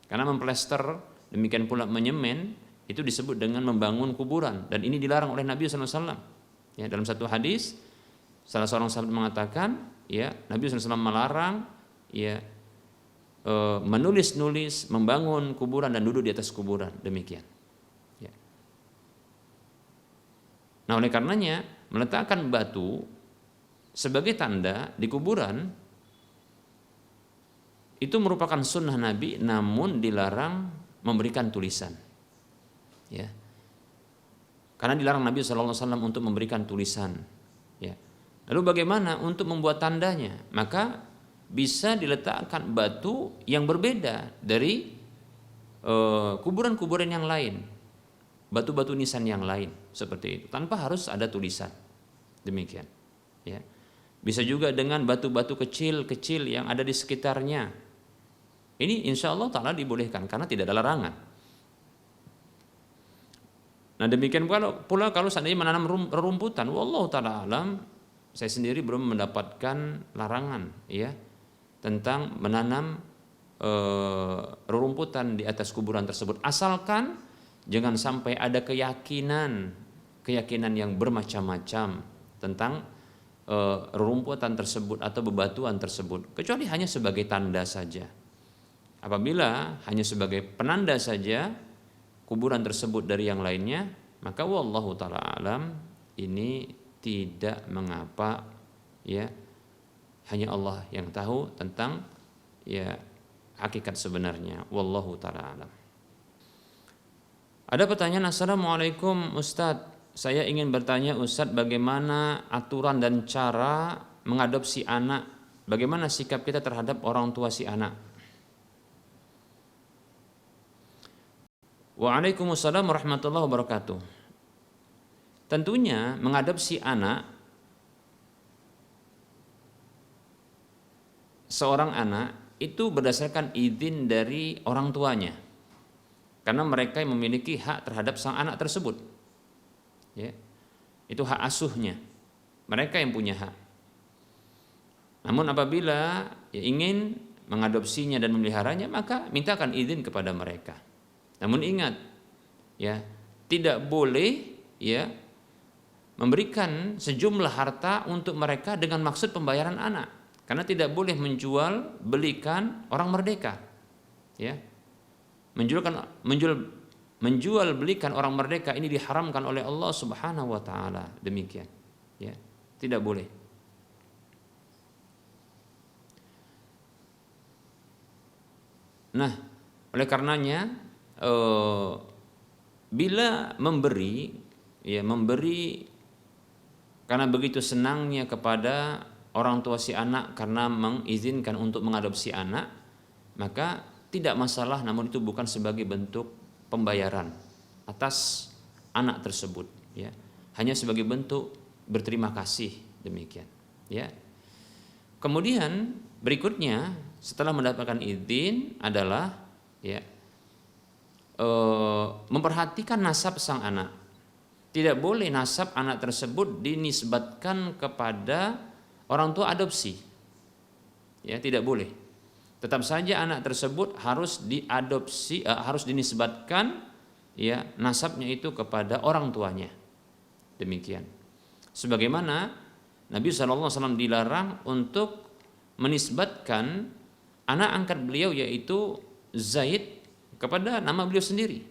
[SPEAKER 2] Karena memplester, demikian pula menyemen, itu disebut dengan membangun kuburan, dan ini dilarang oleh Nabi SAW. Ya, dalam satu hadis salah seorang sahabat mengatakan, ya, Nabi SAW melarang ya menulis-nulis, membangun kuburan dan duduk di atas kuburan, demikian. Ya. Nah, oleh karenanya meletakkan batu sebagai tanda di kuburan itu merupakan sunnah Nabi, namun dilarang memberikan tulisan. Ya. Karena dilarang Nabi SAW untuk memberikan tulisan. Ya. Lalu bagaimana untuk membuat tandanya? Maka bisa diletakkan batu yang berbeda dari kuburan-kuburan yang lain, batu-batu nisan yang lain seperti itu, tanpa harus ada tulisan. Demikian. Ya. Bisa juga dengan batu-batu kecil-kecil yang ada di sekitarnya. Ini insya Allah ta'ala dibolehkan karena tidak ada larangan. Nah demikian pula kalau seandainya menanam rerumputan, wallahu ta'ala alam, saya sendiri belum mendapatkan larangan ya tentang menanam rerumputan di atas kuburan tersebut, asalkan jangan sampai ada keyakinan yang bermacam-macam tentang rerumputan tersebut atau bebatuan tersebut, kecuali hanya sebagai tanda saja. Apabila hanya sebagai penanda saja kuburan tersebut dari yang lainnya, maka wallahu ta'ala alam, ini tidak mengapa ya, hanya Allah yang tahu tentang ya hakikat sebenarnya, wallahu ta'ala alam. Ada pertanyaan, assalamualaikum Ustadz, saya ingin bertanya Ustadz, bagaimana aturan dan cara mengadopsi anak, bagaimana sikap kita terhadap orang tua si anak? Waalaikumsalam warahmatullahi wabarakatuh. Tentunya mengadopsi anak, seorang anak itu berdasarkan izin dari orang tuanya, karena mereka yang memiliki hak terhadap sang anak tersebut. Ya, itu hak asuhnya, mereka yang punya hak. Namun apabila ya ingin mengadopsinya dan memeliharanya, maka mintakan izin kepada mereka. Namun ingat, ya tidak boleh ya memberikan sejumlah harta untuk mereka dengan maksud pembayaran anak, karena tidak boleh menjual belikan orang merdeka, ya menjual belikan orang merdeka ini diharamkan oleh Allah Subhanahu Wa Taala, demikian, ya tidak boleh. Nah, oleh karenanya bila memberi karena begitu senangnya kepada orang tua si anak karena mengizinkan untuk mengadopsi anak, maka tidak masalah, namun itu bukan sebagai bentuk pembayaran atas anak tersebut, ya hanya sebagai bentuk berterima kasih, demikian, ya. Kemudian berikutnya setelah mendapatkan izin adalah ya memperhatikan nasab sang anak. Tidak boleh nasab anak tersebut dinisbatkan kepada orang tua adopsi. Ya, tidak boleh. Tetap saja anak tersebut harus diadopsi, harus dinisbatkan ya nasabnya itu kepada orang tuanya. Demikian. Sebagaimana Nabi SAW dilarang untuk menisbatkan anak angkat beliau yaitu Zaid kepada nama beliau sendiri.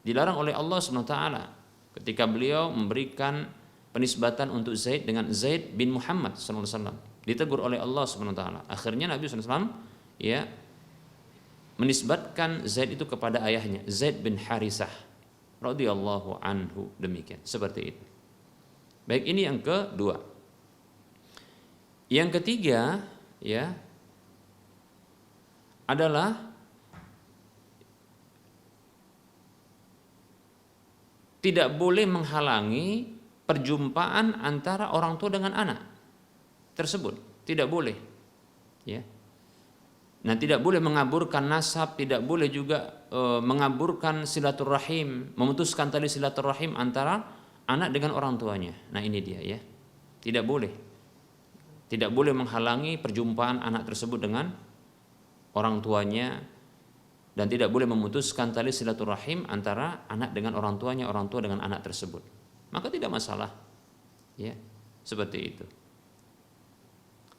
[SPEAKER 2] Dilarang oleh Allah SWT ketika beliau memberikan penisbatan untuk Zaid dengan Zaid bin Muhammad SAW. Ditegur oleh Allah SWT. Akhirnya Nabi SAW ya menisbatkan Zaid itu kepada ayahnya, Zaid bin Harisah radhiyallahu anhu, demikian, seperti itu. Baik, ini yang kedua. Yang ketiga ya adalah tidak boleh menghalangi perjumpaan antara orang tua dengan anak tersebut, tidak boleh, ya. Nah, tidak boleh mengaburkan nasab, tidak boleh juga mengaburkan silaturahim, memutuskan tali silaturahim antara anak dengan orang tuanya. Nah, ini dia ya, tidak boleh menghalangi perjumpaan anak tersebut dengan orang tuanya, dan tidak boleh memutuskan tali silaturahim antara anak dengan orang tuanya, orang tua dengan anak tersebut. Maka tidak masalah, ya seperti itu.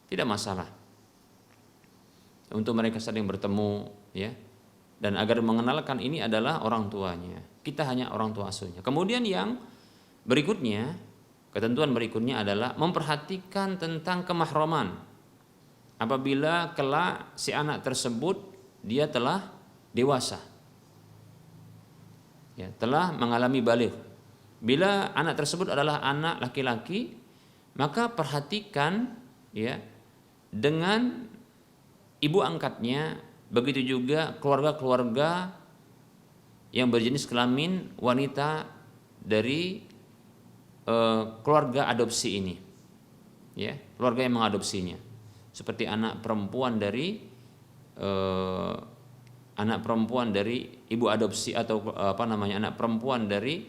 [SPEAKER 2] Tidak masalah untuk mereka saling bertemu, ya, dan agar mengenalkan ini adalah orang tuanya. Kita hanya orang tua asuhnya. Kemudian yang berikutnya, ketentuan berikutnya adalah memperhatikan tentang kemahroman. Apabila kelak si anak tersebut dia telah dewasa, ya, telah mengalami baligh. Bila anak tersebut adalah anak laki-laki, maka perhatikan ya dengan ibu angkatnya, begitu juga keluarga-keluarga yang berjenis kelamin wanita dari keluarga adopsi ini, ya, keluarga yang mengadopsinya, seperti anak perempuan dari ibu adopsi atau anak perempuan dari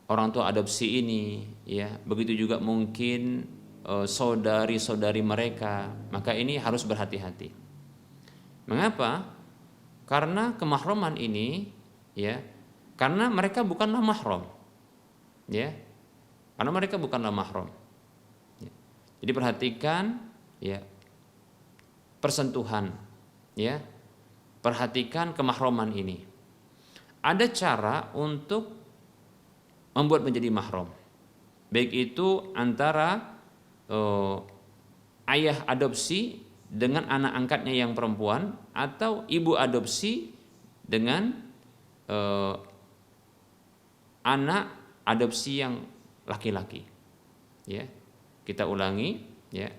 [SPEAKER 2] orang tua adopsi ini, ya, begitu juga mungkin saudari-saudari mereka, maka ini harus berhati-hati. Mengapa? Karena kemahroman ini, ya, karena mereka bukanlah mahram, ya. Karena mereka bukanlah mahram. Jadi perhatikan ya persentuhan, ya. Perhatikan kemahraman ini. Ada cara untuk membuat menjadi mahram. Baik itu antara ayah adopsi dengan anak angkatnya yang perempuan, atau ibu adopsi dengan anak adopsi yang laki-laki, ya. Kita ulangi, ya.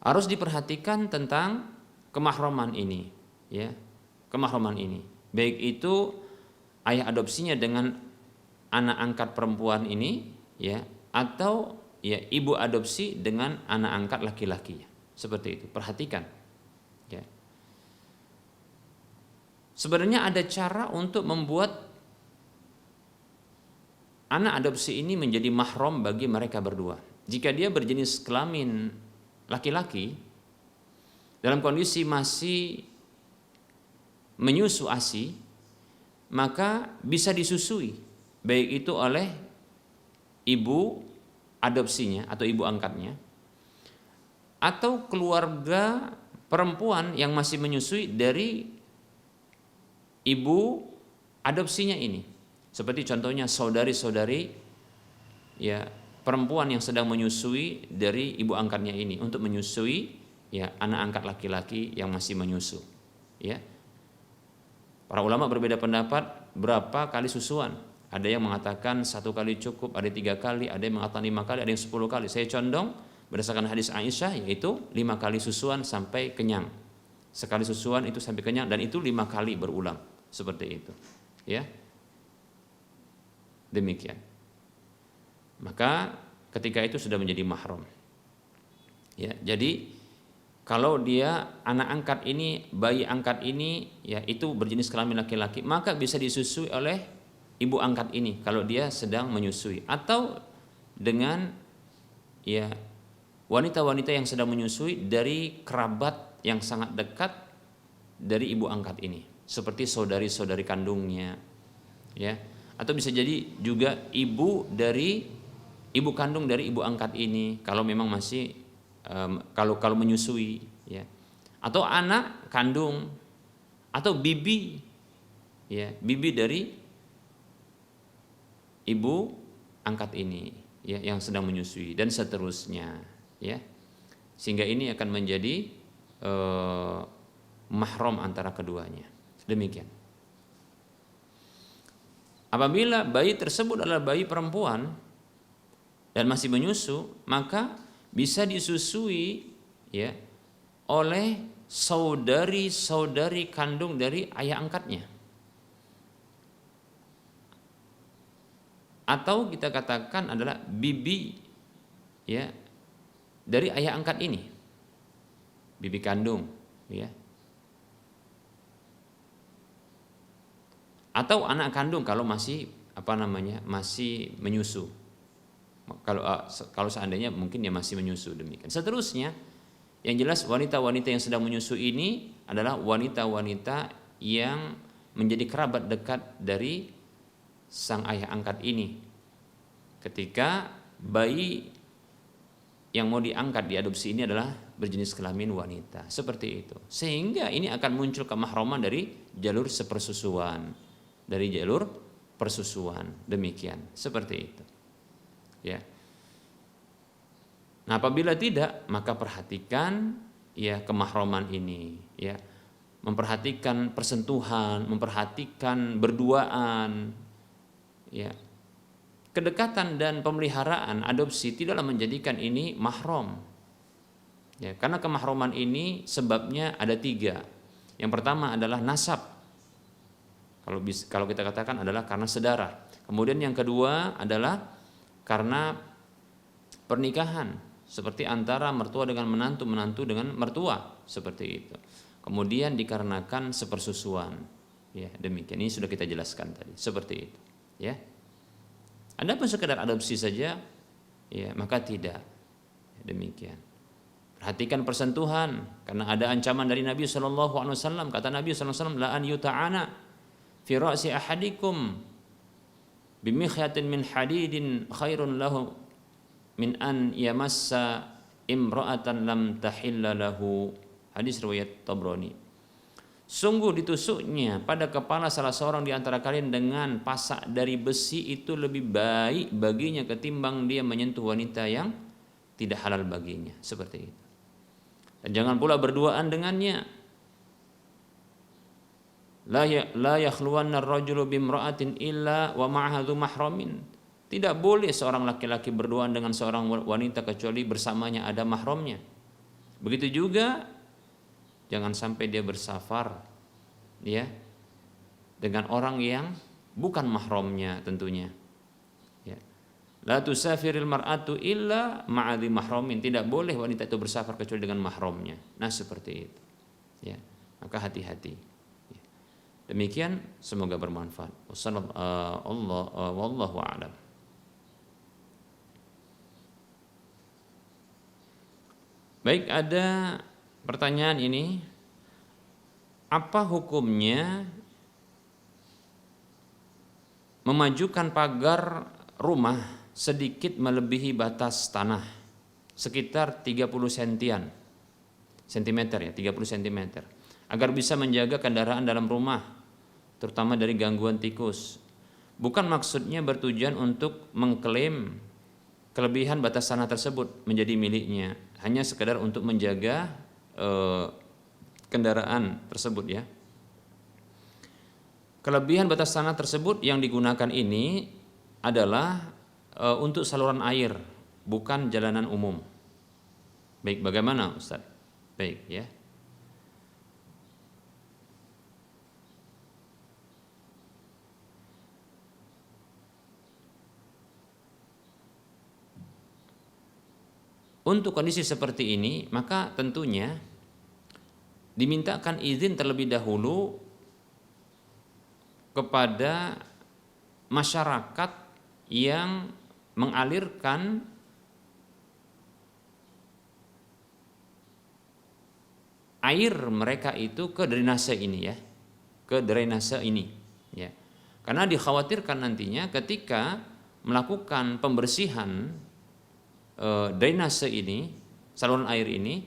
[SPEAKER 2] Harus diperhatikan tentang kemahraman ini, ya. Kemahraman ini, baik itu ayah adopsinya dengan anak angkat perempuan ini, ya, atau ya ibu adopsi dengan anak angkat laki-lakinya. Seperti itu, perhatikan, ya. Sebenarnya ada cara untuk membuat anak adopsi ini menjadi mahram bagi mereka berdua. Jika dia berjenis kelamin laki-laki, dalam kondisi masih menyusu ASI, maka bisa disusui, baik itu oleh ibu adopsinya atau ibu angkatnya, atau keluarga perempuan yang masih menyusui dari ibu adopsinya ini. Seperti contohnya saudari-saudari ya perempuan yang sedang menyusui dari ibu angkatnya ini untuk menyusui ya anak angkat laki-laki yang masih menyusu, ya. Para ulama berbeda pendapat berapa kali susuan. Ada yang mengatakan 1 kali cukup, ada 3 kali, ada yang mengatakan 5 kali, ada yang 10 kali. Saya condong berdasarkan hadis Aisyah, yaitu 5 kali susuan sampai kenyang. Sekali susuan itu sampai kenyang, dan itu 5 kali berulang, seperti itu, ya. Demikian. Maka ketika itu sudah menjadi mahram. Ya, jadi kalau dia anak angkat ini, bayi angkat ini, ya itu berjenis kelamin laki-laki, maka bisa disusui oleh ibu angkat ini kalau dia sedang menyusui, atau dengan ya wanita-wanita yang sedang menyusui dari kerabat yang sangat dekat dari ibu angkat ini, seperti saudari-saudari kandungnya, ya. Atau bisa jadi juga ibu kandung dari ibu angkat ini kalau memang masih kalau menyusui, ya. Atau anak kandung, atau bibi, ya, bibi dari ibu angkat ini, ya, yang sedang menyusui, dan seterusnya, ya. Sehingga ini akan menjadi mahram antara keduanya. Demikian. Apabila bayi tersebut adalah bayi perempuan dan masih menyusu, maka bisa disusui, ya, oleh saudari-saudari kandung dari ayah angkatnya, atau kita katakan adalah bibi, ya, dari ayah angkat ini, bibi kandung, ya. Atau anak kandung kalau masih masih menyusu. Kalau seandainya mungkin dia masih menyusu, demikian. Seterusnya, yang jelas wanita-wanita yang sedang menyusu ini adalah wanita-wanita yang menjadi kerabat dekat dari sang ayah angkat ini. Ketika bayi yang mau diangkat diadopsi ini adalah berjenis kelamin wanita, seperti itu. Sehingga ini akan muncul kemahraman dari jalur sepersusuan, dari jalur persusuan, demikian, seperti itu. Ya. Nah, apabila tidak, maka perhatikan ya kemahroman ini, ya. Memperhatikan persentuhan, memperhatikan berduaan, ya. Kedekatan dan pemeliharaan adopsi tidaklah menjadikan ini mahram. Ya, karena kemahroman ini sebabnya ada 3. Yang pertama adalah nasab. Kalau kita katakan adalah karena saudara. Kemudian yang kedua adalah karena pernikahan, seperti antara mertua dengan menantu, menantu dengan mertua, seperti itu. Kemudian dikarenakan sepersusuan. Ya, demikian. Ini sudah kita jelaskan tadi, seperti itu, ya. Adapun sekedar adopsi saja, ya, maka tidak. Demikian. Perhatikan persentuhan, karena ada ancaman dari Nabi SAW. Kata Nabi SAW, la an yuta'ana fi ra'si ahadikum bimikhyatin min hadidin khairun lahu min an yamassa imra'atan lam tahilla lahu. Hadis riwayat Tabrani. Sungguh ditusuknya pada kepala salah seorang di antara kalian dengan pasak dari besi itu lebih baik baginya ketimbang dia menyentuh wanita yang tidak halal baginya, seperti itu. Dan jangan pula berduaan dengannya. La yakhluwanna ar-rajulu bimra'atin illa wa ma'aha dzu mahramin. Tidak boleh seorang laki-laki berduaan dengan seorang wanita kecuali bersamanya ada mahramnya. Begitu juga jangan sampai dia bersafar, ya, dengan orang yang bukan mahramnya tentunya. Ya. La tusafiril mar'atu illa ma'adhi mahramin. Tidak boleh wanita itu bersafar kecuali dengan mahramnya. Nah, seperti itu. Ya. Maka hati-hati. Ya. Demikian, semoga bermanfaat. Wallahu a'lam. Baik, ada pertanyaan ini, apa hukumnya memajukan pagar rumah sedikit melebihi batas tanah sekitar 30 cm ya, 30 cm agar bisa menjaga kendaraan dalam rumah terutama dari gangguan tikus. Bukan maksudnya bertujuan untuk mengklaim kelebihan batas tanah tersebut menjadi miliknya, hanya sekedar untuk menjaga kendaraan tersebut, ya. Kelebihan batas tanah tersebut yang digunakan ini adalah untuk saluran air, bukan jalanan umum. Baik, bagaimana Ustaz? Baik, ya. Untuk kondisi seperti ini, maka tentunya dimintakan izin terlebih dahulu kepada masyarakat yang mengalirkan air mereka itu ke drainase ini, ya, ke drainase ini, ya. Karena dikhawatirkan nantinya ketika melakukan pembersihan drainase ini, saluran air ini,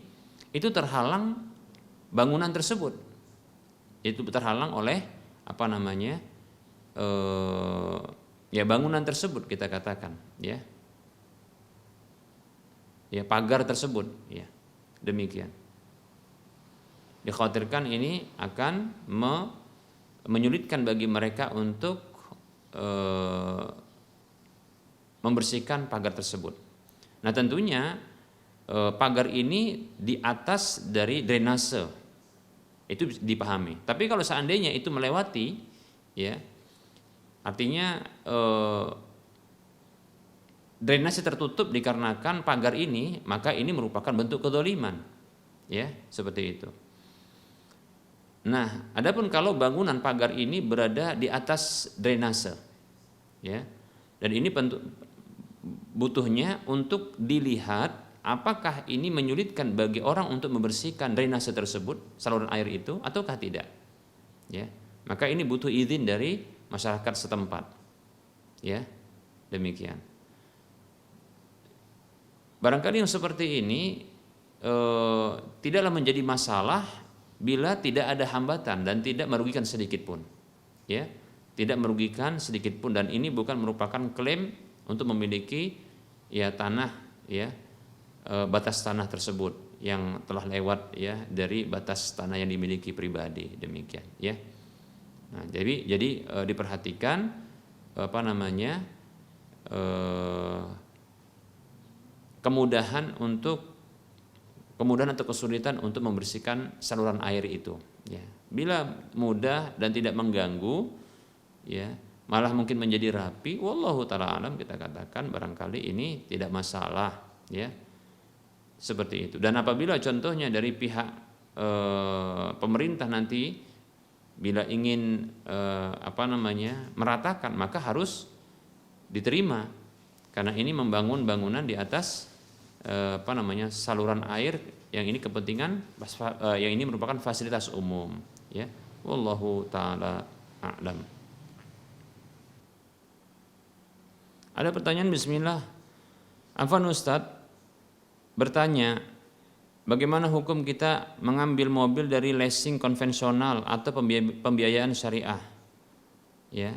[SPEAKER 2] itu terhalang bangunan tersebut, itu terhalang oleh ya bangunan tersebut kita katakan, ya, ya pagar tersebut, ya, demikian. Dikhawatirkan ini akan menyulitkan bagi mereka untuk membersihkan pagar tersebut. Nah, tentunya pagar ini di atas dari drainase, itu dipahami. Tapi kalau seandainya itu melewati, ya, artinya drainase tertutup dikarenakan pagar ini, maka ini merupakan bentuk kedzaliman, ya, seperti itu. Nah, adapun kalau bangunan pagar ini berada di atas drainase, ya, dan ini butuhnya untuk dilihat apakah ini menyulitkan bagi orang untuk membersihkan drainase tersebut, saluran air itu, ataukah tidak, ya. Maka ini butuh izin dari masyarakat setempat, ya, demikian. Barangkali yang seperti ini tidaklah menjadi masalah bila tidak ada hambatan dan tidak merugikan sedikit pun, ya, tidak merugikan sedikit pun, dan ini bukan merupakan klaim untuk memiliki ya tanah ya batas tanah tersebut yang telah lewat ya dari batas tanah yang dimiliki pribadi, demikian ya. Nah, jadi diperhatikan apa namanya kemudahan atau kesulitan untuk membersihkan saluran air itu ya. Bila mudah dan tidak mengganggu ya, malah mungkin menjadi rapi, wallahu taala alam, kita katakan barangkali ini tidak masalah ya, seperti itu. Dan apabila contohnya dari pihak pemerintah nanti bila ingin meratakan, maka harus diterima, karena ini membangun bangunan di atas saluran air yang ini kepentingan yang ini merupakan fasilitas umum ya. Wallahu taala a'lam. Ada pertanyaan, bismillah. Afwan Ustadz bertanya, bagaimana hukum kita mengambil mobil dari leasing konvensional atau pembiayaan syariah ya,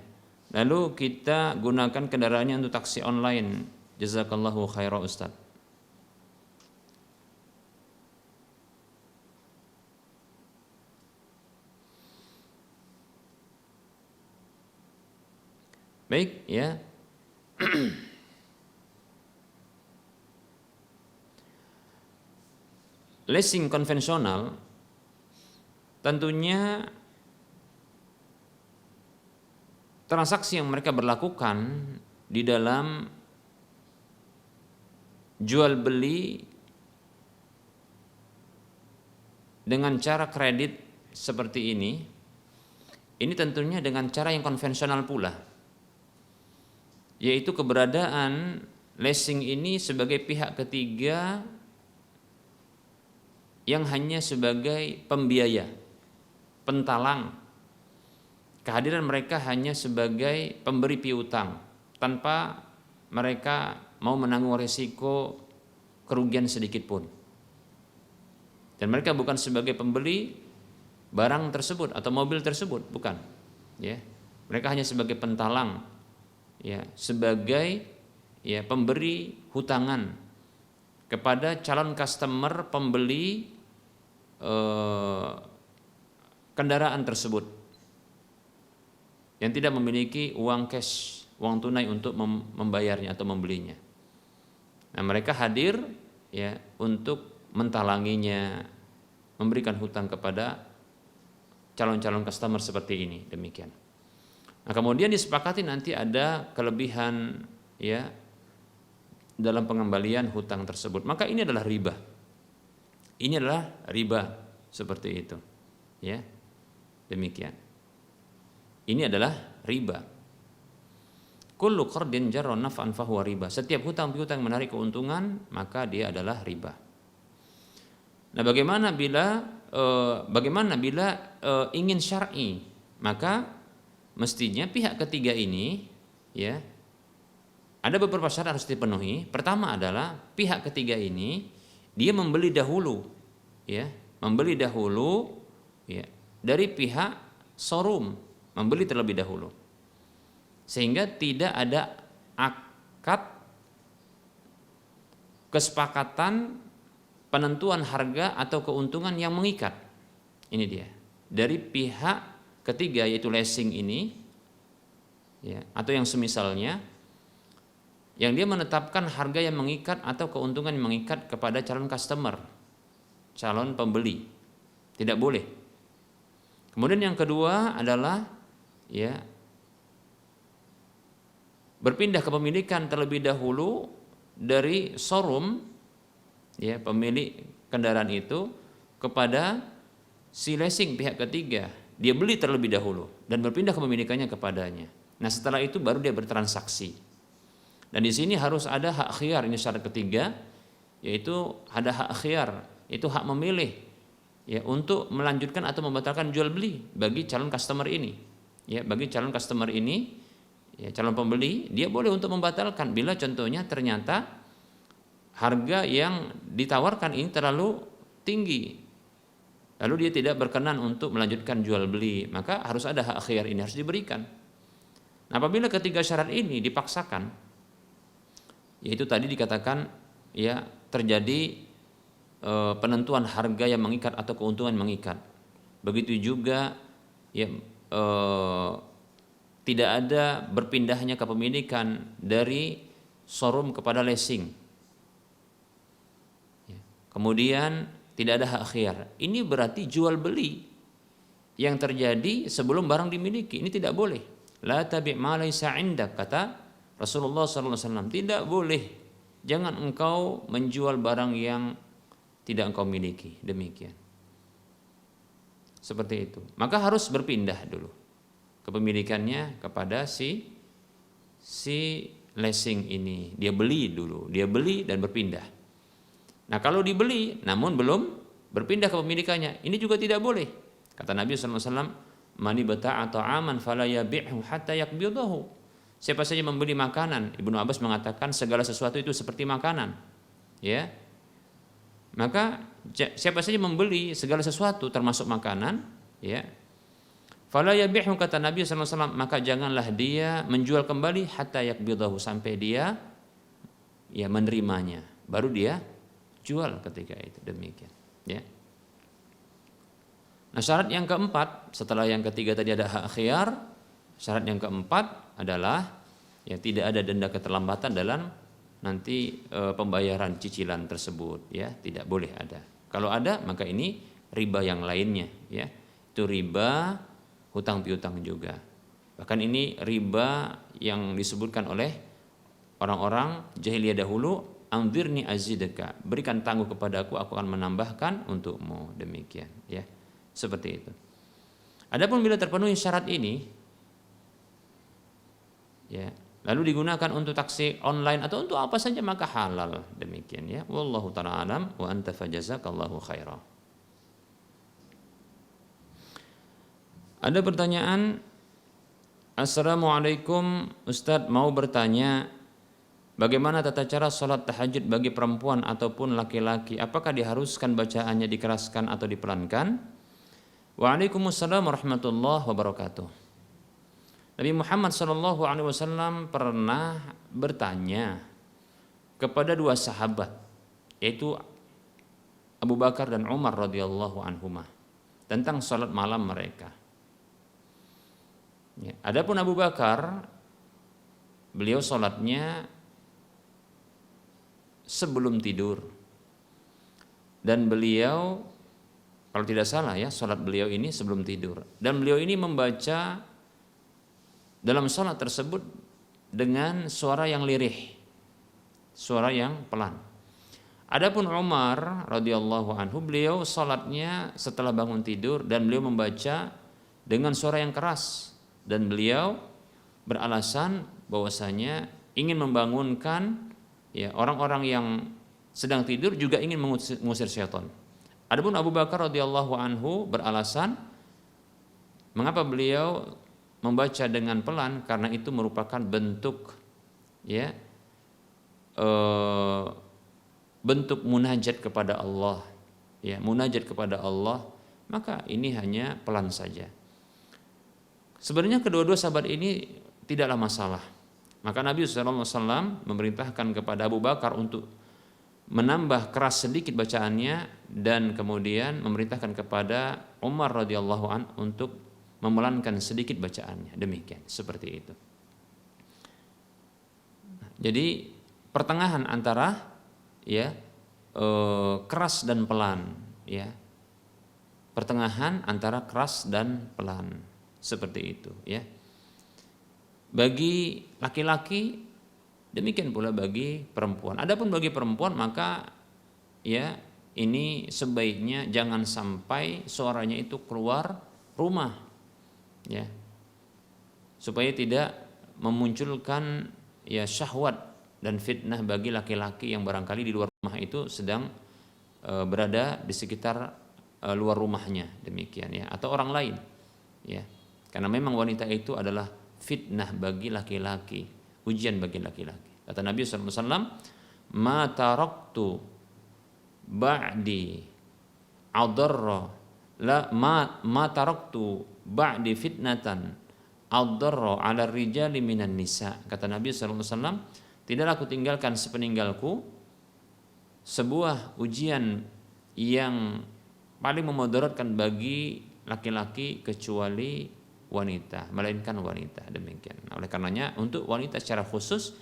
[SPEAKER 2] lalu kita gunakan kendaraannya untuk taksi online? Jazakallahu khairan Ustadz. Baik ya. Leasing konvensional tentunya transaksi yang mereka berlakukan di dalam jual beli dengan cara kredit seperti ini tentunya dengan cara yang konvensional pula, yaitu keberadaan leasing ini sebagai pihak ketiga yang hanya sebagai pembiaya, pentalang. Kehadiran mereka hanya sebagai pemberi piutang tanpa mereka mau menanggung resiko kerugian sedikit pun. Dan mereka bukan sebagai pembeli barang tersebut atau mobil tersebut, bukan. Ya, mereka hanya sebagai pentalang, ya, sebagai ya pemberi hutangan kepada calon customer pembeli kendaraan tersebut yang tidak memiliki uang cash, uang tunai untuk membayarnya atau membelinya. Nah, mereka hadir ya untuk mentalanginya, memberikan hutang kepada calon-calon customer seperti ini, demikian. Nah, kemudian disepakati nanti ada kelebihan ya dalam pengembalian hutang tersebut, maka ini adalah riba. Ini adalah riba, seperti itu ya, demikian. Ini adalah riba. Kullu qardin jarra naf'an fahuwa riba. Setiap hutang piutang menarik keuntungan, maka dia adalah riba. Nah, bagaimana bila ingin syar'i? Maka mestinya pihak ketiga ini ya ada beberapa syarat harus dipenuhi. Pertama adalah pihak ketiga ini dia membeli dahulu ya, dari pihak showroom, membeli terlebih dahulu, sehingga tidak ada akad kesepakatan penentuan harga atau keuntungan yang mengikat. Ini dia dari pihak ketiga, yaitu leasing ini ya, atau yang semisalnya, yang dia menetapkan harga yang mengikat atau keuntungan yang mengikat kepada calon customer, calon pembeli. Tidak boleh. Kemudian yang kedua adalah ya berpindah kepemilikan terlebih dahulu dari showroom ya pemilik kendaraan itu kepada si leasing pihak ketiga. Dia beli terlebih dahulu dan berpindah kepemilikannya kepadanya. Nah, setelah itu baru dia bertransaksi. Dan di sini harus ada hak khiyar, ini syarat ketiga, yaitu ada hak khiyar, itu hak memilih ya untuk melanjutkan atau membatalkan jual beli bagi calon customer ini. Ya, bagi calon customer ini, ya calon pembeli, dia boleh untuk membatalkan bila contohnya ternyata harga yang ditawarkan ini terlalu tinggi. Lalu dia tidak berkenan untuk melanjutkan jual beli, maka harus ada hak khiyar, ini harus diberikan. Nah, apabila ketiga syarat ini dipaksakan, yaitu tadi dikatakan ya terjadi penentuan harga yang mengikat atau keuntungan yang mengikat. Begitu juga ya tidak ada berpindahnya kepemilikan dari showroom kepada leasing. Ya. Kemudian tidak ada hak khiyar. Ini berarti jual beli yang terjadi sebelum barang dimiliki. Ini tidak boleh. La tabi' ma laysa 'indak, kata Rasulullah SAW. Tidak boleh. Jangan engkau menjual barang yang tidak engkau miliki. Demikian. Seperti itu. Maka harus berpindah dulu kepemilikannya kepada si leasing ini. Dia beli dulu, dia beli dan berpindah. Nah, kalau dibeli namun belum berpindah kepemilikannya, ini juga tidak boleh. Kata Nabi SAW, "Man ibta'a ta'aman fala yabi'hu hatta yaqbidahu." Siapa saja membeli makanan, Ibnu Abbas mengatakan segala sesuatu itu seperti makanan. Ya. Maka siapa saja membeli segala sesuatu termasuk makanan, ya, fala yabi'hu, kata Nabi SAW, maka janganlah dia menjual kembali hatta yaqbidahu, sampai dia ya menerimanya, baru dia jual ketika itu. Demikian, ya. Nah, syarat yang keempat, setelah yang ketiga tadi ada hak khiyar, syarat yang keempat adalah ya tidak ada denda keterlambatan dalam nanti pembayaran cicilan tersebut, ya, tidak boleh ada. Kalau ada maka ini riba yang lainnya, ya. Itu riba hutang piutang juga. Bahkan ini riba yang disebutkan oleh orang-orang jahiliyah dahulu, anzirni azidka, berikan tangguh kepadaku, aku akan menambahkan untukmu. Demikian, ya. Seperti itu. Adapun bila terpenuhi syarat ini, ya, lalu digunakan untuk taksi online atau untuk apa saja, maka halal. Demikian, ya. Wallahu ta'ala alam wa anta fajazakallahu khairah. Ada pertanyaan, Assalamualaikum Ustadz, mau bertanya bagaimana tata cara sholat tahajud bagi perempuan ataupun laki-laki, apakah diharuskan bacaannya dikeraskan atau dipelankan? Waalaikumsalam warahmatullahi wabarakatuh. Nabi Muhammad SAW pernah bertanya kepada dua sahabat, yaitu Abu Bakar dan Umar radhiyallahu anhuma, tentang sholat malam mereka. Ya, adapun Abu Bakar, beliau sholatnya sebelum tidur, dan beliau, kalau tidak salah ya, sholat beliau ini sebelum tidur, dan beliau ini membaca dalam sholat tersebut dengan suara yang lirih, suara yang pelan. Adapun Umar radhiyallahu anhu, beliau sholatnya setelah bangun tidur dan beliau membaca dengan suara yang keras, dan beliau beralasan bahwasanya ingin membangunkan ya orang-orang yang sedang tidur, juga ingin mengusir syaitan. Adapun Abu Bakar radhiyallahu anhu beralasan mengapa beliau membaca dengan pelan, karena itu merupakan bentuk ya bentuk munajat kepada Allah, ya, munajat kepada Allah, maka ini hanya pelan saja. Sebenarnya kedua-dua sahabat ini tidaklah masalah. Maka Nabi SAW memerintahkan kepada Abu Bakar untuk menambah keras sedikit bacaannya, dan kemudian memerintahkan kepada Umar radhiyallahu an untuk memelankan sedikit bacaannya. Demikian, seperti itu. Jadi pertengahan antara ya keras dan pelan, ya, pertengahan antara keras dan pelan, seperti itu, ya. Bagi laki-laki demikian pula bagi perempuan. Adapun bagi perempuan maka ya ini sebaiknya jangan sampai suaranya itu keluar rumah, ya, supaya tidak memunculkan ya syahwat dan fitnah bagi laki-laki yang barangkali di luar rumah itu sedang berada di sekitar luar rumahnya, demikian, ya, atau orang lain, ya, karena memang wanita itu adalah fitnah bagi laki-laki, ujian bagi laki-laki. Kata Nabi SAW, ma taraktu ba'di adarra la ma taraktu ba'di fitnatan ad-dharra 'ala rijali minan nisa. Kata Nabi sallallahu alaihi wasallam, tidaklah aku tinggalkan sepeninggalku sebuah ujian yang paling memudaratkan bagi laki-laki kecuali wanita, melainkan wanita. Demikian. Nah, oleh karenanya untuk wanita secara khusus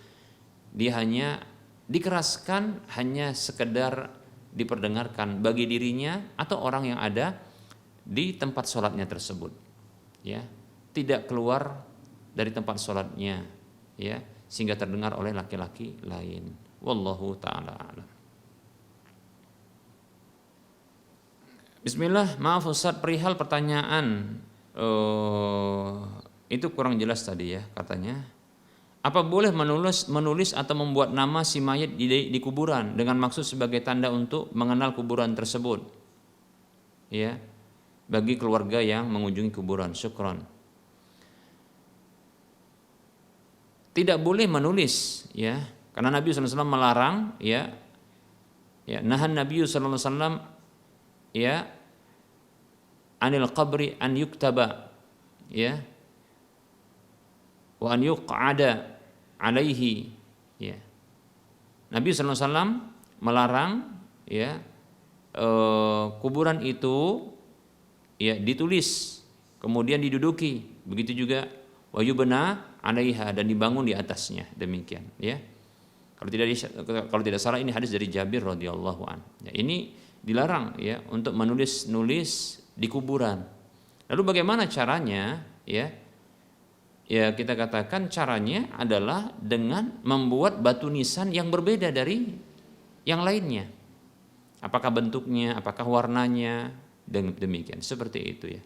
[SPEAKER 2] dia hanya dikeraskan hanya sekedar diperdengarkan bagi dirinya atau orang yang ada di tempat sholatnya tersebut, ya, tidak keluar dari tempat sholatnya, ya, sehingga terdengar oleh laki-laki lain. Wallahu ta'ala a'lam. Bismillah, maaf Ustaz, perihal pertanyaan itu kurang jelas tadi ya katanya. Apa boleh menulis atau membuat nama si mayit di kuburan dengan maksud sebagai tanda untuk mengenal kuburan tersebut? Ya, bagi keluarga yang mengunjungi kuburan. Syukran. Tidak boleh menulis, ya, karena Nabi SAW melarang, ya, nahan Nabi SAW, ya, anil qabri an yuktaba, ya, wa an yuq'ada alaihi, ya. Nabi SAW melarang, ya, kuburan itu, ya, ditulis kemudian diduduki, begitu juga wa yubna alaiha, dan dibangun di atasnya, demikian, ya. Kalau tidak salah ini hadis dari Jabir radhiyallahu an. Ya, ini dilarang, ya, untuk menulis di kuburan. Lalu bagaimana caranya, ya? Ya, kita katakan caranya adalah dengan membuat batu nisan yang berbeda dari yang lainnya. Apakah bentuknya, apakah warnanya, dan demikian, seperti itu, ya.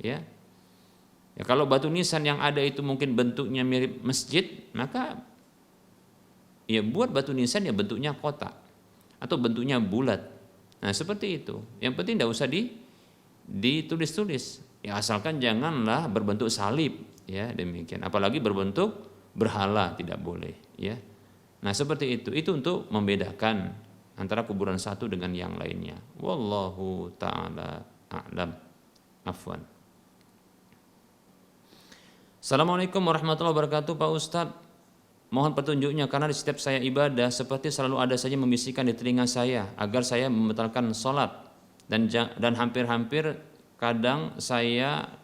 [SPEAKER 2] Ya. Ya, kalau batu nisan yang ada itu mungkin bentuknya mirip masjid, maka ya buat batu nisan ya bentuknya kotak atau bentuknya bulat. Nah, seperti itu. Yang penting tidak usah ditulis-tulis. Ya, asalkan janganlah berbentuk salib, ya, demikian. Apalagi berbentuk berhala, tidak boleh, ya. Nah, seperti itu. Itu untuk membedakan antara kuburan satu dengan yang lainnya. Wallahu ta'ala a'lam. Afwan. Assalamualaikum warahmatullahi wabarakatuh, Pak Ustadz. Mohon petunjuknya karena di setiap saya ibadah seperti selalu ada saja membisikkan di telinga saya agar saya membatalkan sholat, dan hampir-hampir kadang saya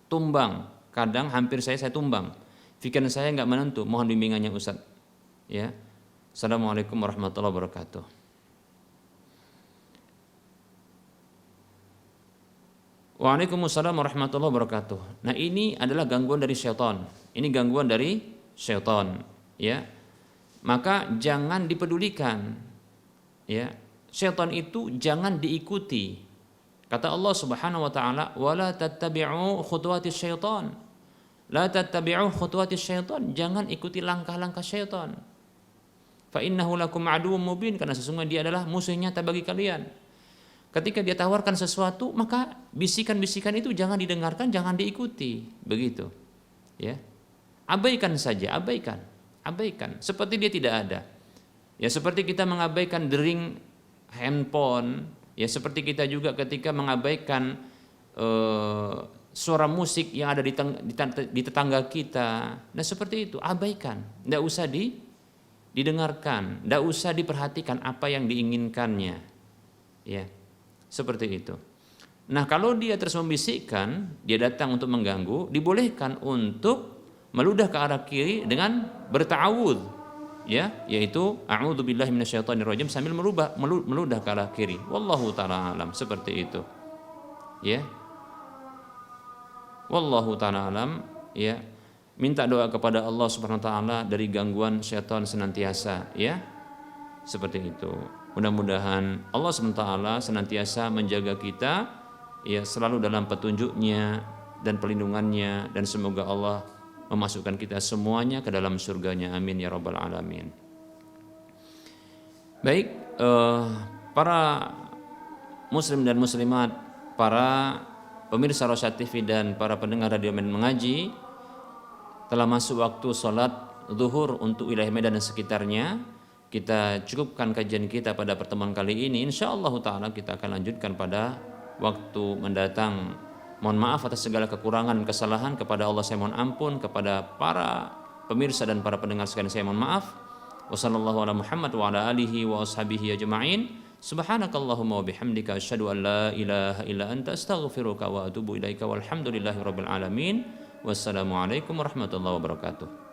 [SPEAKER 2] tumbang, kadang hampir saya tumbang. Pikiran saya nggak menentu. Mohon bimbingannya Ustadz. Ya. Assalamualaikum warahmatullahi wabarakatuh. Waalaikumsalam warahmatullahi wabarakatuh. Nah, ini adalah gangguan dari syaitan. Ini gangguan dari syaitan, ya. Maka jangan dipedulikan, ya. Syaitan itu jangan diikuti. Kata Allah Subhanahu wa taala, "Wala tattabi'u khutuwatis syaitan." La tattabi'u khutuwatis syaitan, jangan ikuti langkah-langkah syaitan. Fa innahu lakum aduwwum mubin, karena sesungguhnya dia adalah musuh nyata bagi kalian. Ketika dia tawarkan sesuatu, maka bisikan-bisikan itu jangan didengarkan, jangan diikuti, begitu. Ya. Abaikan saja, abaikan. Seperti dia tidak ada. Ya, seperti kita mengabaikan dering handphone, ya, seperti kita juga ketika mengabaikan suara musik yang ada di tetangga kita. Nah, seperti itu, abaikan. Tidak usah didengarkan, tidak usah diperhatikan apa yang diinginkannya. Ya. Seperti itu. Nah, kalau dia terus membisikkan, dia datang untuk mengganggu, dibolehkan untuk meludah ke arah kiri dengan berta'awudz, ya, yaitu a'udzubillahi minasyaitonirrajim sambil meludah ke arah kiri. Wallahu ta'ala alam, seperti itu. Ya. Wallahu ta'ala alam, ya. Minta doa kepada Allah Subhanahu wa taala dari gangguan syaitan senantiasa, ya. Seperti itu. Mudah-mudahan Allah SWT senantiasa menjaga kita, ya, selalu dalam petunjuknya dan perlindungannya, dan semoga Allah memasukkan kita semuanya ke dalam surganya. Amin ya rabbal alamin. Baik, para muslim dan muslimat, para pemirsa Rosyad TV dan para pendengar radio Medan Mengaji, telah masuk waktu sholat zuhur untuk wilayah Medan dan sekitarnya. Kita cukupkan kajian kita pada pertemuan kali ini. InsyaAllah ta'ala kita akan lanjutkan pada waktu mendatang Mohon maaf atas segala kekurangan dan kesalahan. Kepada Allah saya mohon ampun. Kepada para pemirsa dan para pendengar sekalian saya mohon maaf. Wassallallahu ala Muhammad wa ala alihi wa ashabihi ajma'in. Subhanakallahumma wa bihamdika asyhadu an la ilaha illa anta astaghfiruka wa atubu ilaika walhamdulillahi rabbil alamin. Wassalamualaikum warahmatullahi wabarakatuh.